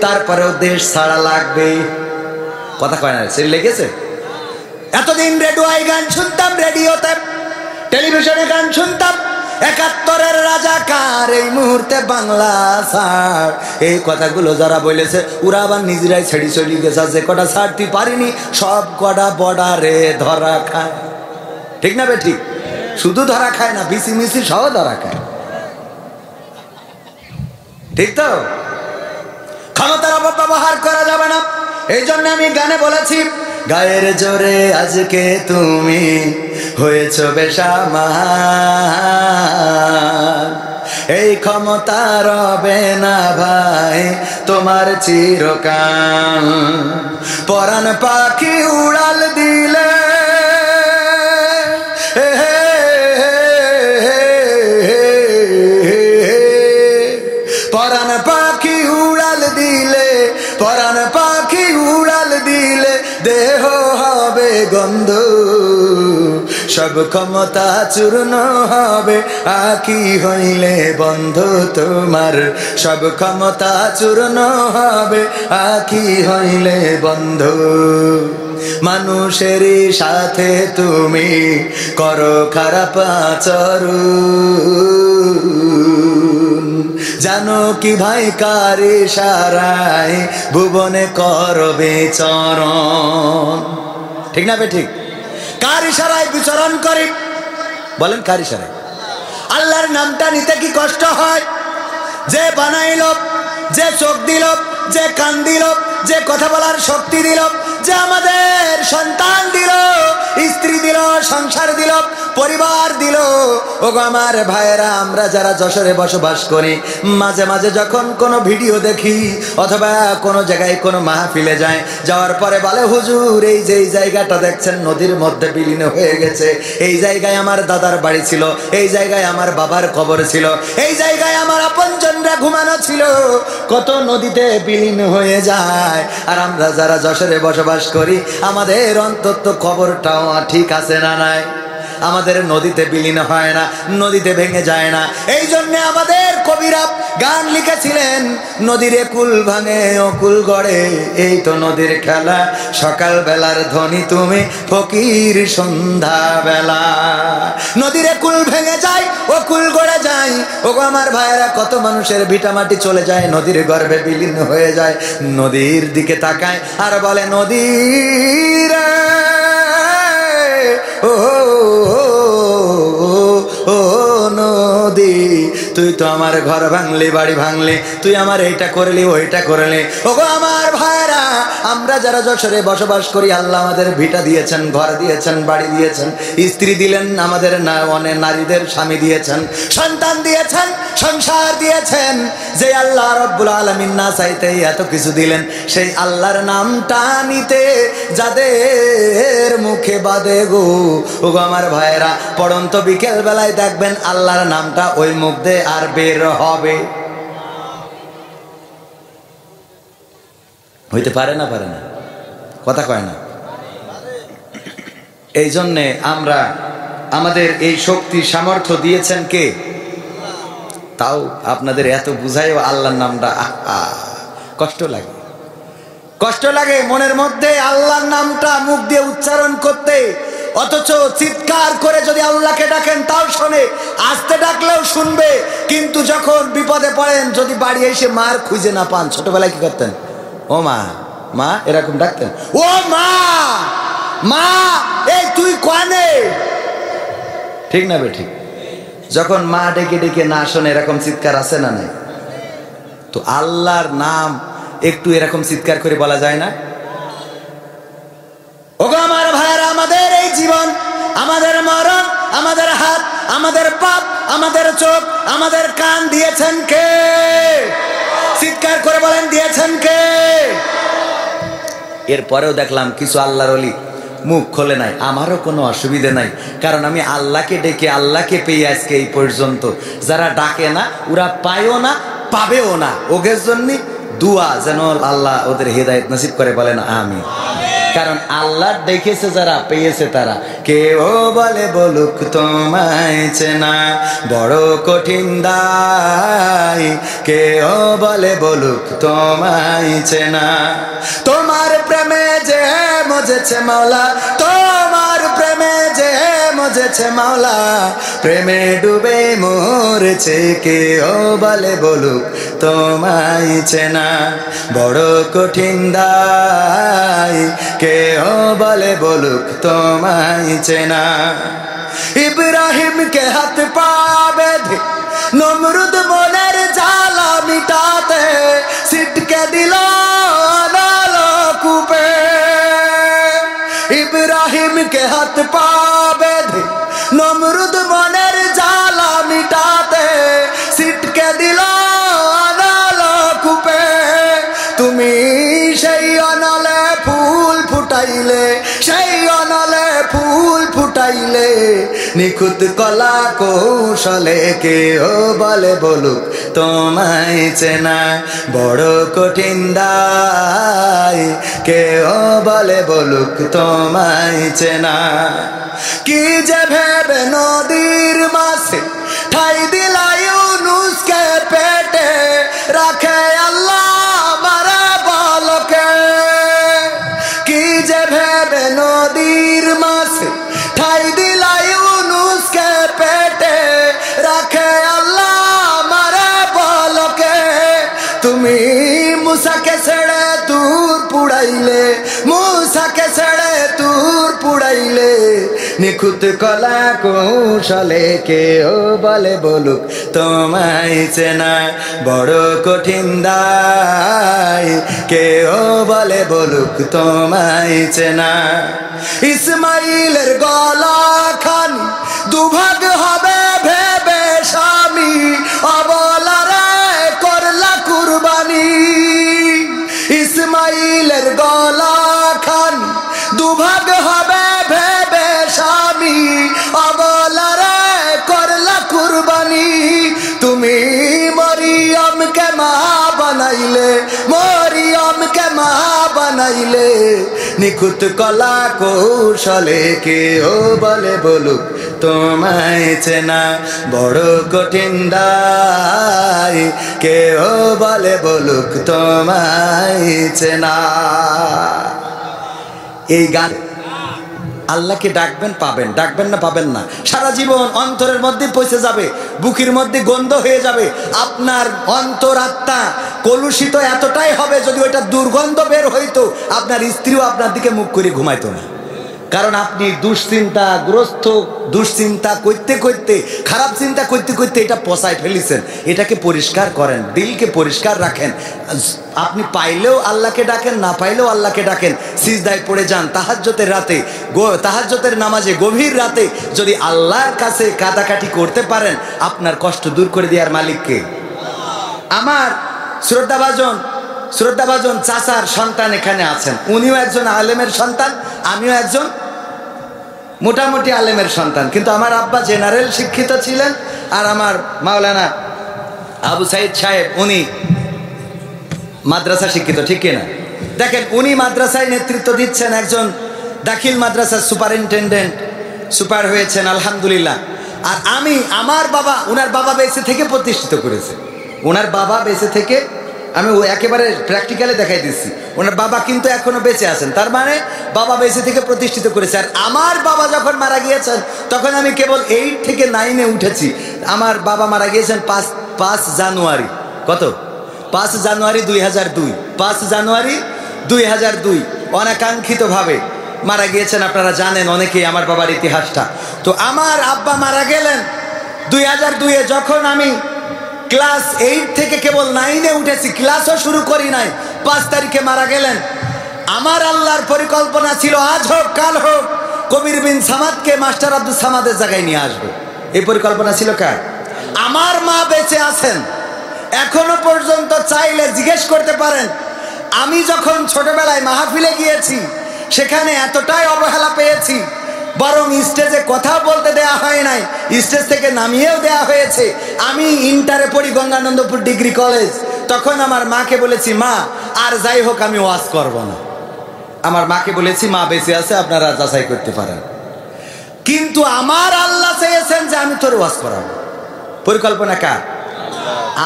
তারপরেও দেশ ছাড়া লাগবে। কথা কয় না, সে লেগেছে। এতদিন রেডিওয় গান শুনতাম, রেডিওতে টেলিভিশনে গান শুনতাম, ৭১-এর রাজাকার, এই মুহূর্তে বাংলা ছাড়। এই কথাগুলো যারা বলেছে ওরা আবার নিজেরাই ছেড়ে চলে গেছে। যে কটা ছাড়তে পারিনি সব কটা বর্ডারে ধরা খায়। ঠিক না বেঠিক? শুধু ধরা খায় না, বিসি মিসি সহ ধরা খায়। ঠিক তো? ক্ষমতার অপব্যবহার করা যাবে না। এই জন্য আমি গানে বলেছি, গায়ের জোরে আজকে তুমি হয়েছ বেসামাল, এই ক্ষমতা রবে না ভাই তোমার চিরকাল। পরাণ পাখি উড়াল দিলে, পরাণ পাখি উড়াল দিলে, পরাণ পাখি উড়াল দিলে দেহ হবে গন্ধ, সব ক্ষমতা চূর্ণ হবে আঁখি হইলে বন্ধ তোমার, সব ক্ষমতা চূর্ণ হবে আঁখি হইলে বন্ধ। মানুষেরই সাথে তুমি করো খারাপ আচরণ, জানো কি ভাই কার ইশারায় ভুবনে করবে চরণ। ঠিক না বেঠিক? কার ইশারায় বিচরণ করি? বলেন কার ইশারায়? আল্লাহর নামটা নিতে কি কষ্ট হয়? যে বানাইল, যে চোখ দিল, যে কান দিল, যে কথা বলার শক্তি দিল, যে আমাদের সন্তান দিল, স্ত্রী দিল, সংসার দিল, পরিবার দিল। ওগো আমার ভাইয়েরা, আমরা যারা যশোরে বসবাস করি, মাঝে মাঝে যখন কোনো ভিডিও দেখি অথবা কোনো জায়গায় কোনো মাহফিলে যায়, যাওয়ার পরে বলে হুজুর এই যে এই জায়গাটা দেখছেন নদীর মধ্যে বিলীন হয়ে গেছে, এই জায়গায় আমার দাদার বাড়ি ছিল, এই জায়গায় আমার বাবার কবর ছিল, এই জায়গায় আমার আপনজনরা ঘুমানো ছিল। কত নদীতে বিলীন হয়ে যায়। আর আমরা যারা যশোরে বসবাস করি, আমাদের অন্তত কবরটাও ঠিক আছে না নাই? আমাদের নদীতে বিলীন হয় না, নদীতে ভেঙে যায় না। এই জন্য আমাদের কবিরা গান লিখেছিলেন, নদীর কুল ভাঙে ও কুল গড়ে, এই তো নদীর খেলা, সকাল বেলার ধ্বনি তুমি ফকির সন্ধ্যা বেলা। নদীর কুল ভেঙে যায় ও কুল গড়ে যায়। ওগো আমার ভাইয়েরা, কত মানুষের ভিটামাটি চলে যায়, নদীর গর্ভে বিলীন হয়ে যায়। নদীর দিকে তাকায় আর বলে নদীর ও ও নদী, তুই তো আমার ঘর ভাঙলি, বাড়ি ভাঙলি, তুই আমার এইটা করলি ওইটা করলি। ওগো আমার ভাইরা, আমরা যারা যশোরে বসবাস করি, আল্লাহ আমাদের ভিটা দিয়েছেন, ঘর দিয়েছেন, বাড়ি দিয়েছেন, স্ত্রী দিলেন, আমাদের অনেক নারীদের স্বামী দিয়েছেন, সন্তান দিয়েছেন, সংসার দিয়েছেন। যে আল্লাহ রব্বুল আলামিন না চাইতে এত কিছু দিলেন, সেই আল্লাহর নামটা নিতে যাদের মুখে বাদে গো, ওগো আমার ভাইয়েরা, পড়ন্ত বিকেল বেলায় দেখবেন আল্লাহর নামটা ওই মুখ দিয়ে আর বের হবে। হইতে পারে না? পারে না? কথা কয় না। এই জন্যে আমরা, আমাদের এই শক্তি সামর্থ্য দিয়েছেন কে? তাও আপনাদের এত বুঝাইও আল্লাহর নামটা কষ্ট লাগে, কষ্ট লাগে মনের মধ্যে আল্লাহর নামটা মুখ দিয়ে উচ্চারণ করতে। অথচ চিৎকার করে যদি আল্লাহকে ডাকেন তাও শোনে, আস্তে ডাকলেও শুনবে। কিন্তু যখন বিপদে পড়েন, যদি বাড়ি এসে মার খুঁজে না পান, ছোটবেলায় কি করতেন? ও মা, মা এরকম ডাকতেন, ও মা, মা এই তুই কানে, ঠিক না বে ঠিক? যখন মা ডেকে ডেকে না শোনে, এরকম চিৎকার আছে না নাই? তো আল্লাহর নাম একটু এরকম চিৎকার করে বলা যায় না? ওগো আমার ভাইয়েরা, আমাদের এই জীবন, আমাদের মরণ, আমাদের হাত, আমাদের পাপ, আমাদের চোখ, আমাদের কান দিয়েছেন কে? চিৎকার করে বলেন, দিয়েছেন কে? এরপরেও দেখলাম কিছু আল্লাহর ওলি মুখ খোলে নাই। আমারও কোনো অসুবিধে নাই, কারণ আমি আল্লাহকে ডেকে আল্লাহকে পেয়ে আজকে এই পর্যন্ত। যারা ডাকে না ওরা পায়ও না, পাবেও না। ওদের জন্য দুয়া যেন আল্লাহ ওদের হেদায়েত নসিব করে, বলেন আমিন। কারণ আল্লাহ দেখেছে যারা, পেয়েছে তারা। কেউ বলে বলুক তোমায় চেনা বড় কঠিন দায়, কেউ বলে বলুক তোমায় চেনা। তোমার প্রেমে যে মজেছে মাওলা, তোমার প্রেমে যে মজেছে মাওলা, প্রেমে ডুবে মরেছে, কেউ বলে বলুক তোমায় চেনা বড় কঠিন দায়, কেউ বলে বলুক তোমায় চেনা। ইব্রাহিম কে হাত পা বেঁধে নমরুদ মনের জ্বালা মিটাতে সিটকে দিল নলকূপে। ইব্রাহিম কে হাত পা বেঁধে নমরুদ মনের জ্বালা মিটাতে সিটকে দিল নলকূপে। তুমি সেই অনলে ফুল ফুটাইলে, সেই অনলে ফুল ফুটাইলে, নিখুঁত কলা কৌশলে, কেউ বলে বলুক তোমায় চেনা বড় কঠিন দায়, কেউ বলে বলুক তোমায় চেনা। কি যে ভেবে নদীর মাছে ঠাই দিলাই ইউনুসকে পেটে, রাখে আল্লাহ মারা বলকে। কি যে ভেবে নদীর মাছে ঠাই দিলাই ইউনুসকে পেটে, রাখে আল্লাহ মারা বলকে। তুমি মুসাকে ছেড়ে দূর পুড়াইলে, মুসাকে ছেড়ে দূর পুড়াইলে, নিখুঁত কলা কৌশলে কেউ বলে বলুক তোমায় চেনা বড় কঠিন দায়, কেউ বলে বলুক তোমায় চেনা। ইসমাইলের গলা খান দুভাগ হবে ভেবে স্বামী, অবলারে করলা কুরবানি। ইসমাইলের গলা খান দুভাগ হবে ভেবে স্বামী, অবলারে করলা কুরবানি। তুমি মরিয়মকে মা বানাইলে, মরিয়মকে মা বানাইলে, নিখুঁত কলা কৌশলে কেউ বলে বলুক তোমায় চেনা বড় কঠিন দায়, কেউ বলে বলুক তোমায় চেনা। এই গান আল্লাহকে ডাকবেন পাবেন, ডাকবেন না পাবেন না। সারা জীবন অন্তরের মধ্যে পৌঁছে যাবে, বুকের মধ্যে গন্ধ হয়ে যাবে। আপনার অন্তরাত্মা কলুষিত এতটাই হবে, যদি ওইটা দুর্গন্ধ বের হইতো আপনার স্ত্রীও আপনার দিকে মুখ করে ঘুমাইতো না। কারণ আপনি দুশ্চিন্তাগ্রস্ত, দুশ্চিন্তা করতে করতে, খারাপ চিন্তা করতে করতে এটা পচায় ফেলেছেন। এটাকে পরিষ্কার করেন, দিলকে পরিষ্কার রাখেন। আপনি পাইলেও আল্লাহকে ডাকেন, না পাইলেও আল্লাহকে ডাকেন। সিজদায় পড়ে যান তাহাজ্জুদের রাতে, তাহাজ্জুদের নামাজে গভীর রাতে যদি আল্লাহর কাছে কাটাকাটি করতে পারেন, আপনার কষ্ট দূর করে দেওয়ার মালিককে। আমার শ্রদ্ধাভাজন চাচার সন্তান এখানে আছেন, উনিও একজন আলেমের সন্তান, আমিও একজন মোটামুটি আলেমের সন্তান। কিন্তু আমার আব্বা জেনারেল শিক্ষিত ছিলেন, আর আমার মাওলানা আবু সাইদ সাহেব উনি মাদ্রাসা শিক্ষিত, ঠিক কিনা? দেখেন, উনি মাদ্রাসায় নেতৃত্ব দিচ্ছেন, একজন দাখিল মাদ্রাসার সুপারিনটেন্ডেন্ট, সুপার হয়েছেন আলহামদুলিল্লাহ। আর আমি, আমার বাবা, ওনার বাবা বেঁচে থেকে প্রতিষ্ঠিত করেছে। ওনার বাবা বেঁচে থেকে, আমি একেবারে প্র্যাকটিক্যালে দেখাই দিচ্ছি, ওনার বাবা কিন্তু এখনো বেঁচে আছেন, তার মানে বাবা বেঁচে থেকে প্রতিষ্ঠিত করেছে। আর আমার বাবা যখন মারা গিয়েছেন তখন আমি কেবল 8 থেকে 9-এ উঠেছি। আমার বাবা মারা গিয়েছেন 5 জানুয়ারি, কত? 5 জানুয়ারি 2002, 5 জানুয়ারি 2002 অনাকাঙ্ক্ষিতভাবে মারা গিয়েছেন। আপনারা জানেন অনেকেই আমার বাবার ইতিহাসটা। তো আমার আব্বা মারা গেলেন 2002-এ, যখন আমি ক্লাস 8 থেকে কেবল 9-এ উঠেছি, ক্লাসও শুরু করি নাই। 5 তারিখে মারা গেলেন। আমার আল্লাহর পরিকল্পনা ছিল আজ হোক কাল হোক কবির বিন সামাদকে মাস্টার আব্দুল সামাদের জায়গায় নিয়ে আসবো। এই পরিকল্পনা ছিল কার? আমার মা বেঁচে আছেন এখনো পর্যন্ত, চাইলে জিজ্ঞেস করতে পারেন। আমি যখন ছোটবেলায় মাহফিলে গিয়েছি সেখানে এতটাই অবহেলা পেয়েছি, বরং স্টেজে কথা বলতে দেয়া হয় নাই, স্টেজ থেকে নামিয়েও দেয়া হয়েছে। আমি ইন্টারে পড়ি গঙ্গানন্দপুর ডিগ্রি কলেজ, তখন আমার মাকে বলেছি, মা আর যাই হোক আমি ওয়াজ করব না। আমার মাকে বলেছি, মা বেঁচে আছে, আপনারা যাচাই করতে পারেন। কিন্তু আমার আল্লাহ চেয়েছেন যে আমি তোর ওয়াজ করাবো। পরিকল্পনা কার?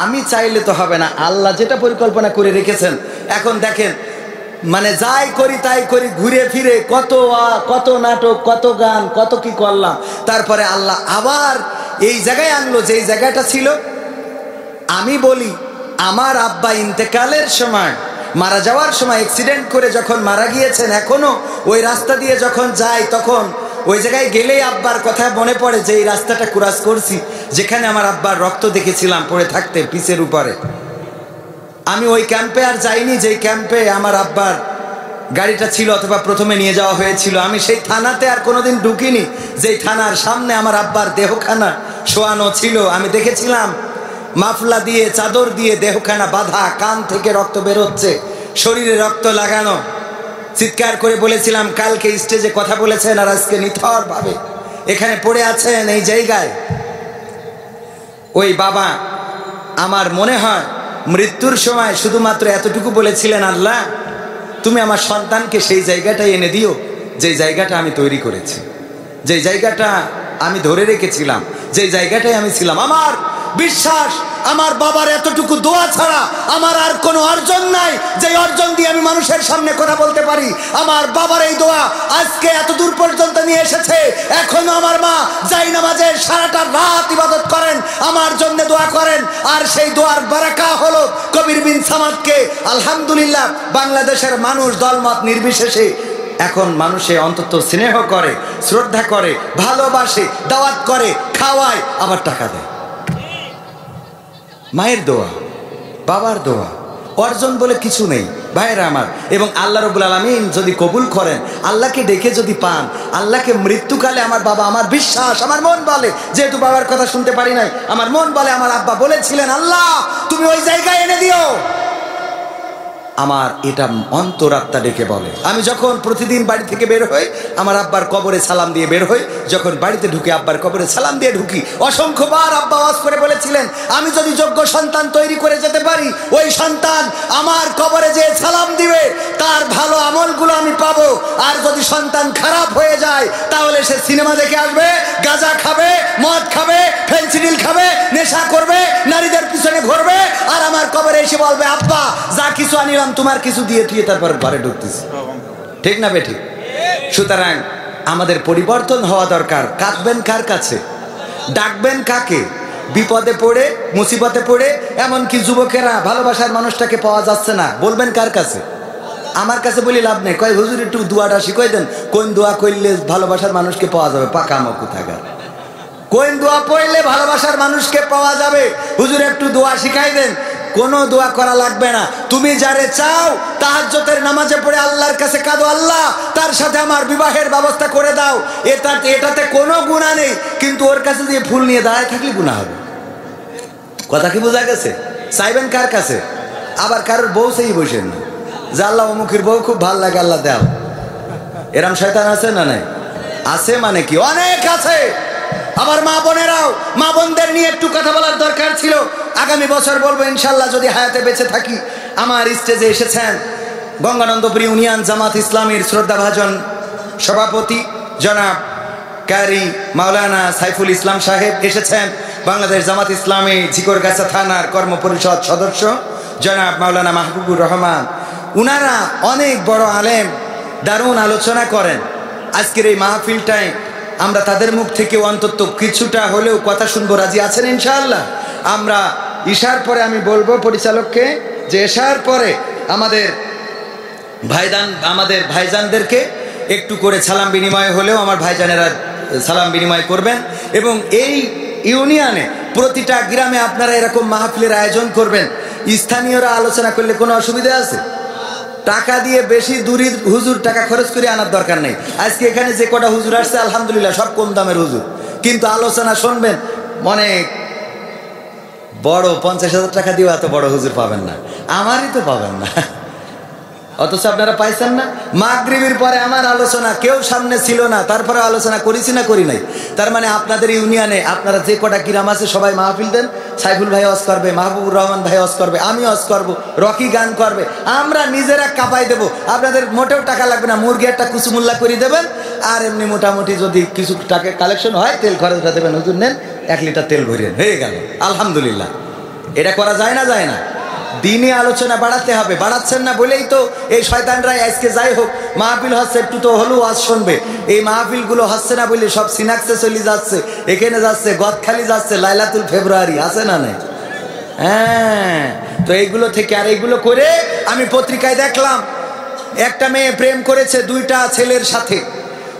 আমি চাইলে তো হবে না, আল্লাহ যেটা পরিকল্পনা করে রেখেছেন। এখন দেখেন, মানে যাই করি তাই করি, ঘুরে ফিরে কত নাটক, কত গান, কত কি করলাম, তারপরে আল্লাহ আবার এই জায়গায় আনলো যেই জায়গাটা ছিল। আমি বলি, আমার আব্বা ইন্তেকালের সময়, মারা যাওয়ার সময় অ্যাক্সিডেন্ট করে যখন মারা গিয়েছেন, এখনো ওই রাস্তা দিয়ে যখন যাই তখন ওই জায়গায় গেলেই আব্বার কথা মনে পড়ে যে এই রাস্তাটা ক্রস করছি, যেখানে আমার আব্বার রক্ত দেখেছিলাম পড়ে থাকতে পিচের উপরে। আমি ওই ক্যাম্পে আর যাইনি, যেই ক্যাম্পে আমার আব্বার গাড়িটা ছিল অথবা প্রথমে নিয়ে যাওয়া হয়েছিল। আমি সেই থানাতে আর কোনোদিন ঢুকিনি, যেই থানার সামনে আমার আব্বার দেহখানা শোয়ানো ছিল। আমি দেখেছিলাম মাফলা দিয়ে, চাদর দিয়ে দেহখানা বাঁধা, কান থেকে রক্ত বেরোচ্ছে, শরীরে রক্ত লাগানো। চিৎকার করে বলেছিলাম, কালকে স্টেজে কথা বলেছেন আর আজকে নিথর ভাবে এখানে পড়ে আছেন এই জায়গায়। ওই বাবা আমার মনে হয় মৃত্যুর সময় শুধুমাত্র এতটুকু বলেছিলেন, আল্লাহ তুমি আমার সন্তানকে সেই জায়গাটায় এনে দিও যেই জায়গাটা আমি তৈরি করেছি, যেই জায়গাটা আমি ধরে রেখেছিলাম, যেই জায়গাটায় আমি ছিলাম। আমার বিশ্বাস, আমার বাবার এতটুকু দোয়া ছাড়া আমার আর কোনো অর্জন নাই, যে অর্জন দিয়ে আমি মানুষের সামনে কথা বলতে পারি। আমার বাবার এই দোয়া আজকে এত দূর পর্যন্ত নিয়ে এসেছে। এখনো আমার মা যাই নামাজে সারাটা রাত ইবাদত করেন, আমার জন্য দোয়া করেন। আর সেই দোয়ার বারাকা হলো কবির বিন সামাদকে আলহামদুলিল্লাহ বাংলাদেশের মানুষ দলমত নির্বিশেষে এখন মানুষে অন্তত স্নেহ করে, শ্রদ্ধা করে, ভালোবাসে, দাওয়াত করে, খাওয়ায়, আবার টাকা দেয়। মায়ের দোয়া, বাবার দোয়া, অর্জন বলে কিছু নেই ভাইয়েরা আমার। এবং আল্লাহ রাব্বুল আলামিন যদি কবুল করেন, আল্লাহকে ডেকে যদি পান, আল্লাহকে মৃত্যুকালে আমার বাবা, আমার বিশ্বাস, আমার মন বলে, যেহেতু বাবার কথা শুনতে পারি নাই, আমার মন বলে আমার আব্বা বলেছিলেন, আল্লাহ তুমি ওই জায়গায় এনে দিও। আমার এটা অন্তরাত্মা ডেকে বলে। আমি যখন প্রতিদিন বাড়ি থেকে বের হই, আমার আব্বার কবরে সালাম দিয়ে বের হই, যখন বাড়িতে ঢুকি আব্বার কবরে সালাম দিয়ে ঢুকি। অসংখ্যবার আব্বা ওয়াজ করে বলেছিলেন, আমি যদি যোগ্য সন্তান তৈরি করে যেতে পারি, ওই সন্তান আমার কবরে যে সালাম দিবে তার ভালো আমলগুলো আমি পাবো। আর যদি সন্তান খারাপ হয়ে যায়, তাহলে সে সিনেমা দেখে আসবে, গাঁজা খাবে, মদ খাবে, ফেন্সিডিল খাবে, নেশা করবে, নারীদের পিছনে ঘুরবে, আর আমার কবরে এসে বলবে, আব্বা যা কিছু আনিলাম তোমার কিছু দিয়ে তুই তারপর ঘরে ঢুকতেছি। ঠিক না বেঠিক? সুতরাং আমাদের পরিবর্তন হওয়া দরকার। কাঁদবেন কার কাছে, ডাকবেন কাকে? বিপদে পড়ে, মুসিবতে পড়ে, এমনকি যুবকেরা ভালোবাসার মানুষটাকে পাওয়া যাচ্ছে না, বলবেন কার কাছে? আমার কাছে বলি লাভ নেই। কয় হুজুর একটু দোয়াটা শিখাই দেন, কোন দোয়া করলে ভালোবাসার মানুষকে পাওয়া যাবে? পাকা আমক কোথাকার। কোন দোয়া পড়লে ভালোবাসার মানুষকে পাওয়া যাবে? হুজুর একটু দোয়া শিখাই দেন। কোনো দোয়া করা লাগবে না। তুমি যারে চাও তাহাজ্জুদের নামাজে পড়ে আল্লাহর কাছে কাঁদো, আল্লাহ তার সাথে আমার বিবাহের ব্যবস্থা করে দাও। এটাতে কোনো গুনাহ নেই, কিন্তু ওর কাছে দিয়ে ফুল নিয়ে দাঁড়ায় থাকলে গুনাহ হবে। কথা কি বোঝা গেছে? চাইবেন কার কাছে? আবার কারোর বউ সেই বসেন না যে আল্লাহ অমুখের বউ খুব ভাল লাগে, আল্লাহ দাও। এরম শয়তান আছে না? নাই আছে, মানে কি অনেক আছে। আবার মা বোনেরাও, মা বোনদের নিয়ে একটু কথা বলার দরকার ছিল। আগামী বছর বলবো ইনশাল্লাহ, যদি হায়াতে বেঁচে থাকি। আমার স্টেজে এসেছেন গঙ্গানন্দপুর ইউনিয়ন জামাত ইসলামীর শ্রদ্ধাভাজন সভাপতি জনাব কারি মাওলানা সাইফুল ইসলাম সাহেব এসেছেন। বাংলাদেশ জামাত ইসলামী ঝিকরগাছা থানার কর্মপরিষদ সদস্য জনাব মাওলানা মাহবুবুর রহমান। উনারা অনেক বড় আলেম, দারুণ আলোচনা করেন। আজকের এই মাহফিলটায় আমরা তাদের মুখ থেকে অন্তত কিছুটা হলেও কথা শুনবো। রাজি আছেন ইনশাআল্লাহ? আমরা ইশার পরে আমি বলবো পরিচালককে যে এশার পরে আমাদের ভাইজানদেরকে একটু করে সালাম বিনিময় হলেও আমার ভাইজানেরা সালাম বিনিময় করবেন। এবং এই ইউনিয়নে প্রতিটা গ্রামে আপনারা এরকম মাহফিলের আয়োজন করবেন। স্থানীয়রা আলোচনা করলে কোনো অসুবিধা আছে? টাকা দিয়ে বেশি দূরের হুজুর টাকা খরচ করে আনার দরকার নেই। আজকে এখানে যে কটা হুজুর আসছে আলহামদুলিল্লাহ সব কম দামের হুজুর, কিন্তু আলোচনা শুনবেন অনেক বড়। 50,000 টাকা দিয়ে এত বড় হুজুর পাবেন না, আমারই তো পাবেন না। অথচ আপনারা পাইছেন না। মাগরিবের পরে আমার আলোচনা, কেউ সামনে ছিল না, তারপরে আলোচনা করেছি না করি নাই? তার মানে আপনাদের ইউনিয়নে আপনারা যে কটা গ্রাম আছে সবাই মাহফিল দেন। সাইফুল ভাই ওয়াজ করবে, মাহবুবুর রহমান ভাই ওয়াজ করবে, আমি ওয়াজ করব, রকি গান করবে, আমরা নিজেরা কাঁপাই দেব। আপনাদের মোটেও টাকা লাগবে না, মুরগি একটা কুচুমুল্লা করে দেবেন। আর এমনি মোটামুটি যদি কিছু টাকা কালেকশন হয়, তেল খরচটা দেবেন। হুজুর নেন 1 লিটার তেল ভরিয়েন, হয়ে গেল আলহামদুলিল্লাহ। এটা করা যায় না? যায় না? দিনে আলোচনা বাড়াতে হবে। বাড়াচ্ছেন না বলেই তো এই শয়তানরাই আজকে, যাই হোক মাহফিল হচ্ছে একটু তো হলেও আজ শুনবে। এই মাহফিলগুলো হচ্ছে না বলে সব সিনাক্সে চলে যাচ্ছে, এখানে যাচ্ছে, গদখালি যাচ্ছে, লাইলাতুল ফেব্রুয়ারি আছে না নাই? হ্যাঁ, তো এইগুলো থেকে আর এইগুলো করে আমি পত্রিকায় দেখলাম একটা মেয়ে প্রেম করেছে 2টা ছেলের সাথে।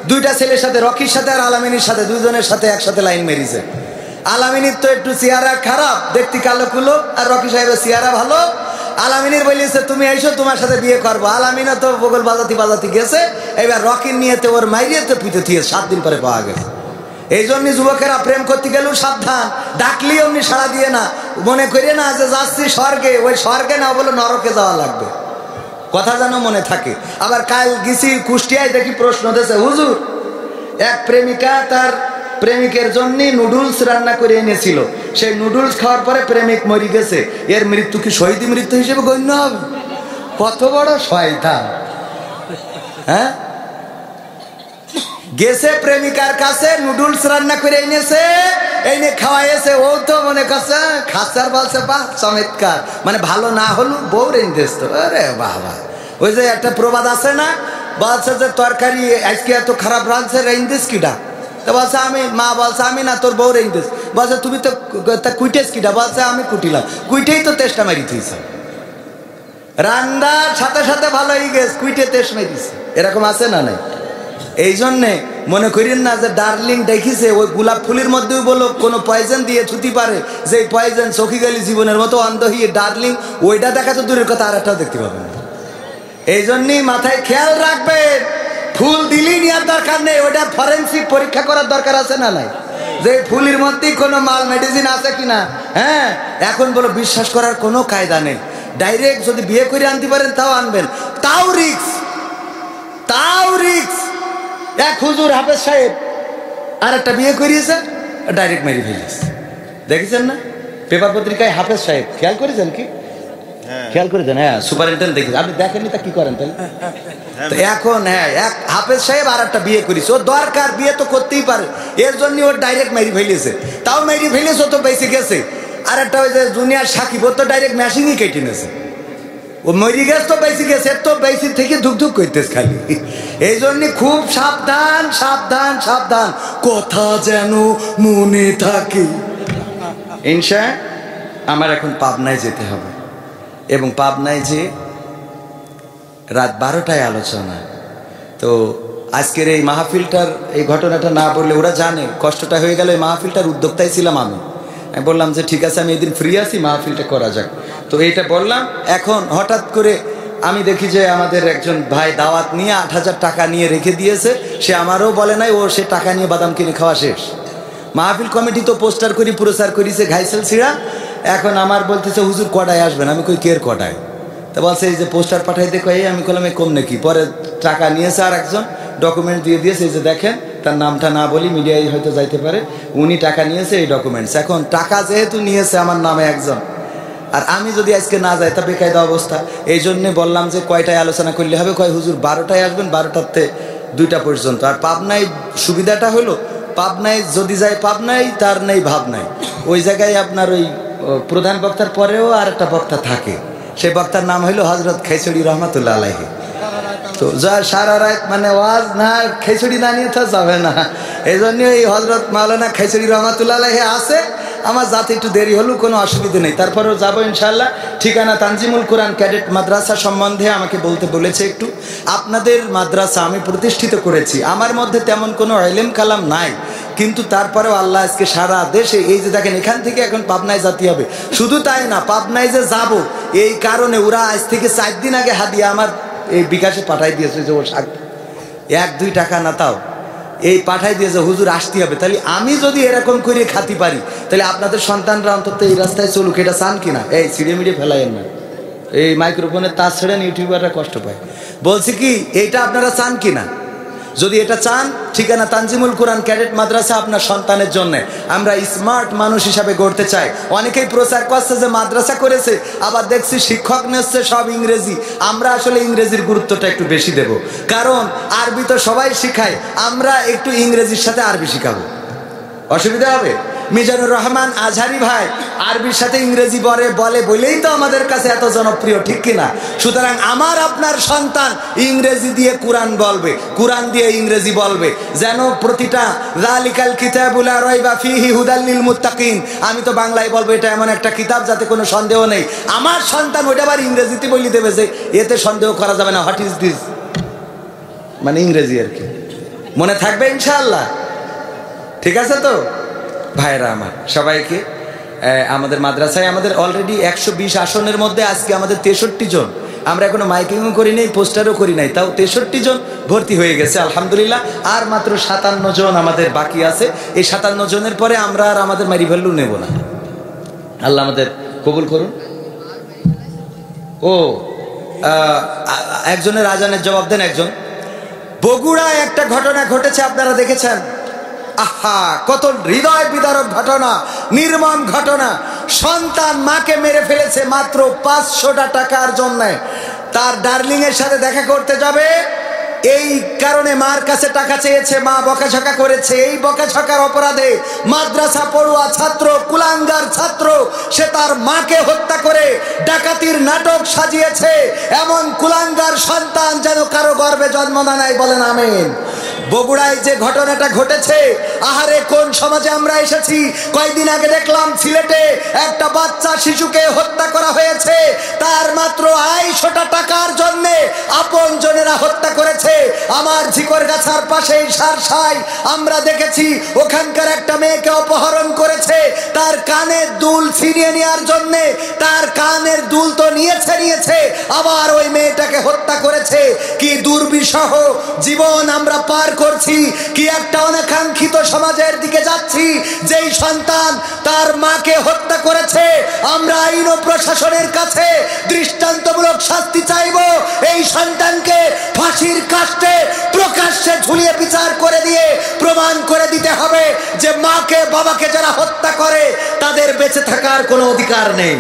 2টা ছেলের সাথে, রকির সাথে আর আলামিনীর সাথে, 2জনের সাথে একসাথে লাইন মেরিছে। আলামিনীর তো একটু চেহারা খারাপ, দেখতে কালো কুলো, আর রকি সাহেবের চেহারা ভালো। আলামিনীর বলেছে তুমি আইসো, তোমার সাথে বিয়ে করবো। আলামিনা তো বগল বাজাতি গেছে। এবার রকির নিয়েতে ওর মাইরিয়েতে পিতে থিয়ে 7 দিন পরে পাওয়া গেছে। এই জন্যই যুবকেরা প্রেম করতে গেলেও সাবধান, ডাকলি অমনি সাড়া দিয়ে না, মনে করিয়ে না যে যাচ্ছি স্বর্গে, ওই স্বর্গে না বলে নরকে যাওয়া লাগবে, কথা যেন মনে থাকে। আবার কাল গেছি কুষ্টিয়ায়, দেখি প্রশ্ন দিয়েছে, হুজুর এক প্রেমিকা তার প্রেমিকের জন্য নুডলস রান্না করে এনেছিল, সেই নুডলস খাওয়ার পরে প্রেমিক মরে গেছে, এর মৃত্যু কি শহীদ মৃত্যু হিসেবে গণ্য হবে? কত বড় শয়তান! হ্যাঁ, গেছে প্রেমিকার কাছে, নুডলস রান্না করে এনেছে, এনে খাওয়াইছে, ও তো মনে করছে খাসার, বলছে বাহ চমৎকার, মানে ভালো না হলো বউ রেঞ্জেস তো। আরে বাবা, ওই যে একটা প্রবাদ আছে না, বলছে যে তরকারি আজকে এত খারাপ রাঁধছে, রেঞ্জেস কিটা? তো বলছে আমি, মা বলছে আমি না, তোর বউ রেঞ্জেস। বলছে তুমি তো কুইটেস কিটা? বলছে আমি কুটিলাম। কুইটেই তো তেষ্টা মারি থইছে, রান্নার সাথে সাথে ভালো হয়ে গেছে, কুইটে তেজ মেরিছে। এরকম আছে না নাই? এই জন্যে মনে করেন না যে ডার্লিং দেখিছে ওই গোলাপ ফুলের মধ্যেও বলো কোনো পয়জন দিয়ে ছুটি পারে, যে পয়জন চোখে গেলি জীবনের মতো অন্ধ হয়ে ডার্লিং ওইটা দেখা তো দূরের কথা, আর একটাও দেখতে পাবেন না। এই জন্যই মাথায় খেয়াল রাখবেন, ফুল দিলেই নেওয়ার দরকার নেই, ওইটা ফরেন্সিক পরীক্ষা করার দরকার আছে না নাই, যে ফুলের মধ্যেই কোনো মাল মেডিসিন আছে কিনা। হ্যাঁ, এখন বলো বিশ্বাস করার কোনো কায়দা নেই। ডাইরেক্ট যদি বিয়ে করে আনতে পারেন তাও আনবেন, তাও রিক্স, তাও রিক্স। এক হুজুর হাফেজ সাহেব আর একটা বিয়ে করিয়েছে, ডাইরেক্ট মেরে ফেলিয়েছে। দেখেছেন না পেপার পত্রিকায়? হাফেজ সাহেব খেয়াল করেছেন কি? খেয়াল করেছেন? হ্যাঁ, সুপারিনটেন্ডেন্ট দেখেছেন। আপনি দেখেননি তা কি করেন তাহলে? তো এখন হ্যাঁ, এক হাফেজ সাহেব আর একটা বিয়ে করেছে, ও দরকার বিয়ে তো করতেই পারে, এর জন্য ওর ডাইরেক্ট মেরে ফেলিয়েছে। তাও মেরে ফেলিয়েছে, ও তো বেঁচে গেছে। আর একটা ওই যে জুনিয়র সাকিব, ও তো ডাইরেক্ট মেশিনই কেটে নিয়েছে, ও মরি গেছে তো বেঁচে গেছে, তো বেঁচে থেকে ধুকধুক করতেছে খালি। এই জন্য খুব সাবধান, সাবধান, সাবধান, কথা যেন মনে থাকে। ইনশা আমার এখন পাবনায় যেতে হবে, এবং পাবনায় যে রাত 12টায় আলোচনা। তো আজকের এই মাহফিলটার এই ঘটনাটা না বললে ওরা জানে কষ্টটা হয়ে গেল। এই মাহফিলটার উদ্যোক্তাই ছিলাম আমি বললাম যে ঠিক আছে আমি এদিন ফ্রি আছি, মাহফিলটা করা যাক। তো এইটা বললাম। এখন হঠাৎ করে আমি দেখি যে আমাদের একজন ভাই দাওয়াত নিয়ে 8,000 টাকা নিয়ে রেখে দিয়েছে, সে আমারও বলে নাই, ও সে টাকা নিয়ে বাদাম কিনে খাওয়া শেষ। মাহফিল কমিটি তো পোস্টার করি প্রচার করিছে ঘাইসেল ছিঁড়া। এখন আমার বলতেছে হুজুর কটায় আসবেন? আমি কই কের কটায়? তা বলছে এই যে পোস্টার পাঠাইতে কই। আমি বললাম এই কম নাকি? পরে টাকা নিয়েছে আর একজন, ডকুমেন্ট দিয়ে দিয়েছে, এই যে দেখেন, তার নামটা না বলি মিডিয়ায় হয়তো যাইতে পারে, উনি টাকা নিয়েছে, এই ডকুমেন্টস। এখন টাকা যেহেতু নিয়েছে আমার নামে একজন, আর আমি যদি আজকে না যাই তা বেকায়দা অবস্থা। এই জন্যে বললাম যে কয়টায় আলোচনা করলে হবে? কয় হুজুর 12টায় আসবেন, 12টাতে 2টা পর্যন্ত। আর পাবনায় সুবিধাটা হলো, পাবনায় যদি যায় পাবনায়, তার নেই ভাবনায়। ওই জায়গায় আপনার ওই প্রধান বক্তার পরেও আর একটা বক্তা থাকে, সেই বক্তার নাম হইল হজরত খেচড়ি রহমাতুল্লাহ আলাইহি। তো যা সারা রাত মানে ওয়াজ না, খেচড়ি না নিয়ে তো যাবে না। এই জন্য এই হজরত মাওলানা খেচড়ি রহমাতুল্লাহ আলাইহি আছে। আমার যাতে একটু দেরি হলেও কোনো অসুবিধা নেই, তারপরেও যাবো ইনশাল্লাহ। ঠিকানা তানজিমুল কোরআন ক্যাডেট মাদ্রাসা সম্বন্ধে আমাকে বলতে বলেছে একটু। আপনাদের মাদ্রাসা আমি প্রতিষ্ঠিত করেছি, আমার মধ্যে তেমন কোনো ইলম কালাম নাই, কিন্তু তারপরেও আল্লাহ আজকে সারা দেশে এই যে দেখেন, এখান থেকে এখন পাবনায় যেতে হবে। শুধু তাই না, পাবনায় যে যাব এই কারণে ওরা আজ থেকে 4 দিন আগে হাদিয়া আমার এই বিকাশে পাঠাই দিয়েছে, যে ও 1-2 টাকা না তাও এই পাঠাই দিয়েছে, হুজুর আসতে হবে। তাহলে আমি যদি এরকম করে খাতি পারি, তাহলে আপনাদের সন্তানরা অন্তত এই রাস্তায় চলুক, এটা চান কিনা? এই ছিঁড়ে মিড়ে ফেলাইয়েন না, এই মাইক্রোফোনের তার ছেড়েন, ইউটিউবাররা কষ্ট পায়। বলছি কি, এইটা আপনারা চান কিনা? যদি এটা চান, ঠিকানা তানজিমুল কোরআন ক্যাডেট মাদ্রাসা আপনার সন্তানের জন্য। আমরা স্মার্ট মানুষ হিসাবে গড়তে চাই। অনেকেই প্রচার করছে যে মাদ্রাসা করেছে, আবার দেখছি শিক্ষক নিচ্ছে সব ইংরেজি। আমরা আসলে ইংরেজির গুরুত্বটা একটু বেশি দেব, কারণ আরবি তো সবাই শিখায়, আমরা একটু ইংরেজির সাথে আরবি শিখাবো। অসুবিধা হবে? মিজানুর রহমান আজহারি ভাই আরবির সাথে ইংরেজি বলে বলেই তো আমাদের কাছে এত জনপ্রিয়, ঠিক কিনা? সুতরাং আমার আপনার সন্তান ইংরেজি দিয়ে কোরআন বলবে, কোরআন দিয়ে ইংরেজি বলবে, যেন প্রতিটা যালিকাল কিতাবুল লা রাইবা ফীহি হুদাল লিল মুত্তাকিন। আমি তো বাংলায় বলবো এটা এমন একটা কিতাব যাতে কোনো সন্দেহ নেই। আমার সন্তান ওইটা আবার ইংরেজিতে বলি দেবে যে এতে সন্দেহ করা যাবে না, হোয়াট ইজ দিস, মানে ইংরেজি আর কি। মনে থাকবে ইনশাআল্লাহ? ঠিক আছে তো ভাইরা আমার, সবাইকে আমাদের মাদ্রাসায় আমাদের অলরেডি 120 আসনের মধ্যে আজকে আমাদের 63 জন। আমরা এখনো মাইকিংও করি নাই, পোস্টারও করি নাই, তাও 63 জন ভর্তি হয়ে গেছে আলহামদুলিল্লাহ। আর মাত্র 57 জন আমাদের বাকি আছে। এই 57 জনের পরে আমরা আর আমাদের মারি ভ্যালু নেব না। আল্লাহ আমাদের কবুল করুন। ও একজনের আজানের জবাব দেন। একজন বগুড়ায় একটা ঘটনা ঘটেছে, আপনারা দেখেছেন। আহা, কত হৃদয় বিদারক ঘটনা, নির্মম ঘটনা। সন্তান মাকে মেরে ফেলেছে মাত্র 500 টাকার জন্য। তার ডার্লিং এর সাথে দেখা করতে যাবে, এই কারণে মার কাছে টাকা চেয়েছে, মা বকাঝকা করেছে। এই বকাঝকার অপরাধে মাদ্রাসা পড়ুয়া ছাত্র, কুলাঙ্গার ছাত্র, সে তার মাকে হত্যা করে ডাকাতির নাটক সাজিয়েছে। এমন কুলাঙ্গার সন্তান যেন কারো গর্ভে জন্ম না নেয়, বলেন আমিন। বগুড়ায় যে ঘটনাটা ঘটেছে, আহারে কোন সমাজে আমরা এসেছি। কয়েকদিন আগে দেখলাম সিলেটে একটা বাচ্চা শিশুকে হত্যা করা হয়েছে, তার মাত্র 250 টাকার জন্য আপন জনেরা হত্যা করেছে। আমার ঝিকরগাছার পাশেই সারসায় আমরা দেখেছি ওখানকার একটা মেয়েকে অপহরণ করেছে, তার কানের দুল ছিনিয়ে নেওয়ার জন্য। তার কানের দুল তো নিয়েছে, আবার ওই মেয়েটাকে হত্যা করেছে। কি দুর্বিষহ জীবন আমরা পার করছি, কি একটা অনাকাঙ্ক্ষিত সমাজের দিকে যাচ্ছি। যেই সন্তান তার মাকে হত্যা করেছে, আমরা আইন ও প্রশাসনের কাছে দৃষ্টান্তমূলক শাস্তি চাইব। এই সন্তানকে ফাঁসির কাস্টে প্রকাশ্যে ঝুলিয়ে বিচার করে দিয়ে প্রমাণ করে দিতে হবে যে মাকে বাবাকে যারা হত্যা করে তাদের বেঁচে থাকার কোনো অধিকার নেই।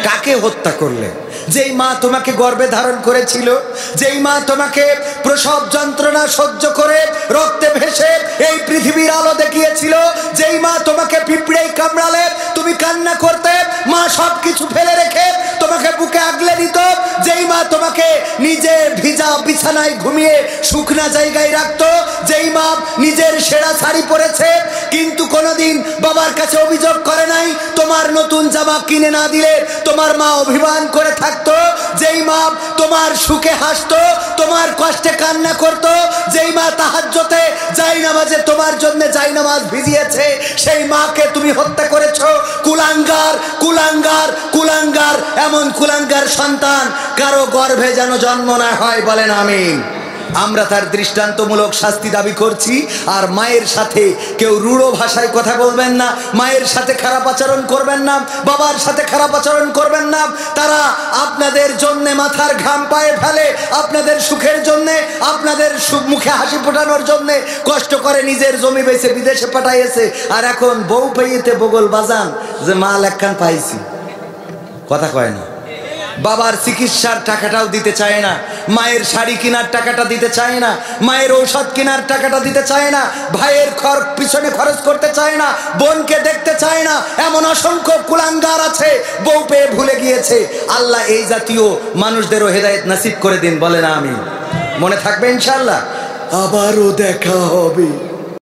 কাকে হত্যা করলে? যেই মা তোমাকে গর্ভে ধারণ করেছিল, যেই মা তোমাকে প্রসব যন্ত্রণা সহ্য করে রক্তে ভেসে এই পৃথিবীর আলো দেখিয়েছিল, যেই মা তোমাকে পিঁপড়ে কামড়ালে তুমি কান্না করতে, মা সবকিছু ফেলে রেখে তোমাকে বুকে আগলে দিত, যেই মা তোমাকে নিজে ভিজা বিছানায় ঘুমিয়ে শুকনা জায়গায় রাখতো, যেই মা নিজের সেরা শাড়ি পরেছে কিন্তু কোনোদিন বাবার কাছে অভিযোগ করে নাই তোমার নতুন জামা কিনে না দিলে তোমার মা অভিমান করে থাকতো, যেই মা তোমার সুখে হাসতো, তোমার কষ্টে কান্না করতো, যেই মা তাহাজ্জুদে জায়নামাজে তোমার জন্য জায়নামাজ ভিজিয়েছে, সেই মাকে তুমি হত্যা করেছো। কুলাঙ্গার কুলাঙ্গার কুলাঙ্গার, এমন কুলাঙ্গার সন্তান কারো গর্ভে যেন জন্ম না হয়, বলেন আমিন। আমরা তার দৃষ্টান্তমূলক শাস্তি দাবি করছি। আর মায়ের সাথে কেউ রূঢ় ভাষায় কথা বলবেন না, মায়ের সাথে খারাপ আচরণ করবেন না, বাবার সাথে খারাপ আচরণ করবেন না। তারা আপনাদের জন্য মাথার ঘাম পায়ে ফেলে, আপনাদের সুখের জন্য, আপনাদের মুখে হাসি ফোটানোর জন্য কষ্ট করে নিজের জমি বেচে বিদেশে পাঠাইছে। আর এখন বউ পেয়েতে বগল বাজান যে মাল একখান পাইছি, কথা কয় না। বাবার চিকিৎসার টাকাটাও দিতে চায় না, মায়ের শাড়ি কেনার টাকাটা দিতে চায় না, মায়ের ঔষধ কেনার টাকাটা দিতে চায় না, ভাইয়ের পিছনে খরচ করতে চায় না, বোনকে দেখতে চায় না। এমন অসংখ্য কুলাঙ্গার আছে, বউ পেয়ে ভুলে গিয়েছে। আল্লাহ এই জাতীয় মানুষদেরও হেদায়েত নসিব করে দিন, বলে না আমি। মনে থাকবে ইনশাআল্লাহ। আবারও দেখা হবে।